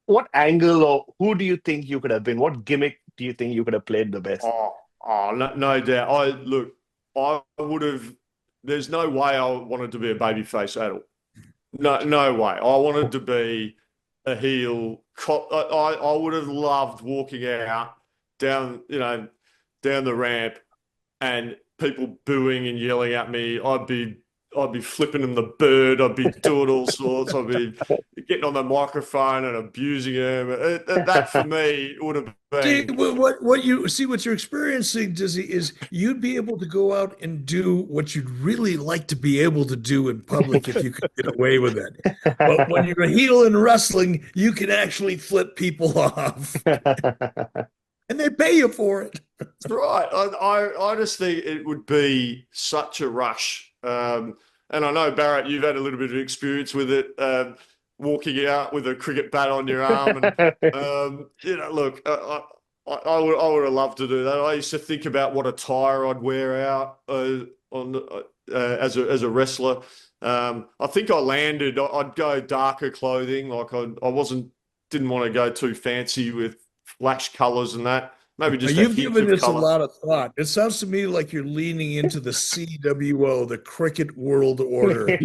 What angle or who do you think you could have been? What gimmick do you think you could have played the best? No doubt. I would have. There's no way I wanted to be a babyface at all. No way. I wanted to be a heel. I would have loved walking out down the ramp and people booing and yelling at me. I'd be flipping them the bird. I'd be doing all sorts. I'd be getting on the microphone and abusing him. That for me would have been. What you're experiencing, Dizzy, is you'd be able to go out and do what you'd really like to be able to do in public if you could get away with it. But when you're a heel in wrestling, you can actually flip people off. And they pay you for it. That's right. I just think it would be such a rush. And I know, Barrett, you've had a little bit of experience with it, walking out with a cricket bat on your arm. And, look, I would have loved to do that. I used to think about what attire I'd wear out as a wrestler. I think I landed, I'd go darker clothing. Like I didn't want to go too fancy with flash colors and that. Maybe just you've given this a lot of thought. It sounds to me like you're leaning into the CWO, the Cricket World Order.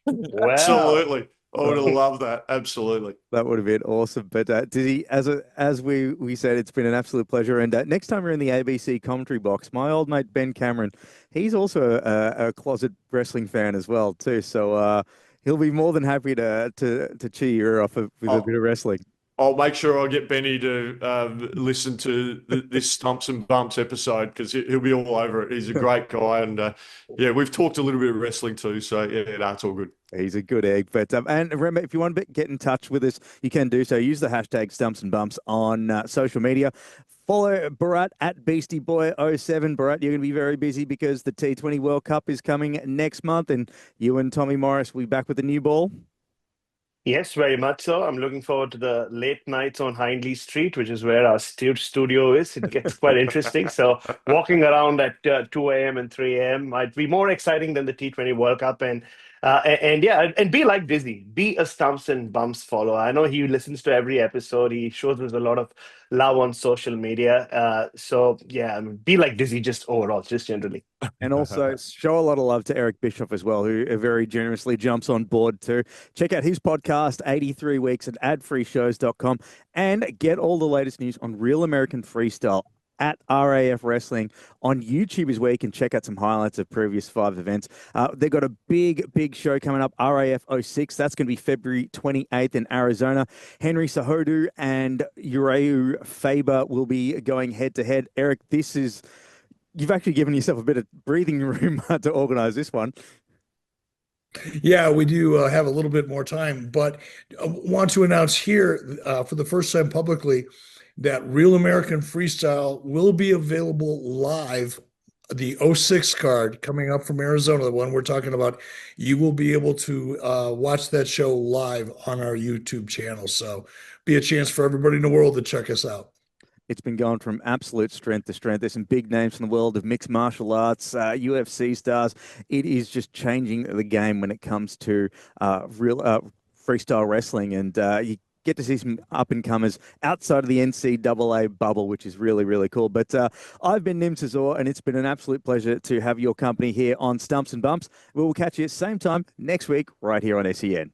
Wow. Absolutely. I would have loved that. Absolutely. That would have been awesome. But Dizzy, as we said, it's been an absolute pleasure. And next time we're in the ABC commentary box, my old mate Ben Cameron, he's also a closet wrestling fan as well too. So he'll be more than happy to cheer you off with a bit of wrestling. I'll make sure I get Benny to listen to this Stumps and Bumps episode because he'll be all over it. He's a great guy. And, we've talked a little bit of wrestling too. So, that's all good. He's a good egg. But and remember, if you want to get in touch with us, you can do so. Use the hashtag Stumps and Bumps on social media. Follow Bharat at BeastieBoy07. Bharat, you're going to be very busy because the T20 World Cup is coming next month. And you and Tommy Morris will be back with a new ball. Yes, very much so. I'm looking forward to the late nights on Hindley Street, which is where our studio is. It gets quite interesting. So walking around at 2 a.m. and 3 a.m. might be more exciting than the T20 World Cup. And be like Dizzy. Be a Stumps and Bumps follower. I know he listens to every episode. He shows us a lot of love on social media. Be like Dizzy just overall, just generally. And also show a lot of love to Eric Bischoff as well, who very generously jumps on board too. Check out his podcast, 83 Weeks, at adfreeshows.com and get all the latest news on Real American Freestyle at RAF Wrestling. On YouTube is where you can check out some highlights of previous 5 events. They've got a big show coming up, RAF 06. That's going to be February 28th in Arizona. Henry Cejudo and Uriah Faber will be going head-to-head. Eric, you've actually given yourself a bit of breathing room to organize this one. Yeah, we do have a little bit more time, but want to announce here for the first time publicly that Real American Freestyle will be available live. The 06 card coming up from Arizona, the one we're talking about, you will be able to watch that show live on our YouTube channel. So be a chance for everybody in the world to check us out. It's been going from absolute strength to strength. There's some big names from the world of mixed martial arts, UFC stars. It is just changing the game when it comes to real freestyle wrestling. And you get to see some up-and-comers outside of the NCAA bubble, which is really, really cool. But I've been Nim Tazor, and it's been an absolute pleasure to have your company here on Stumps and Bumps. We will catch you at the same time next week right here on SEN.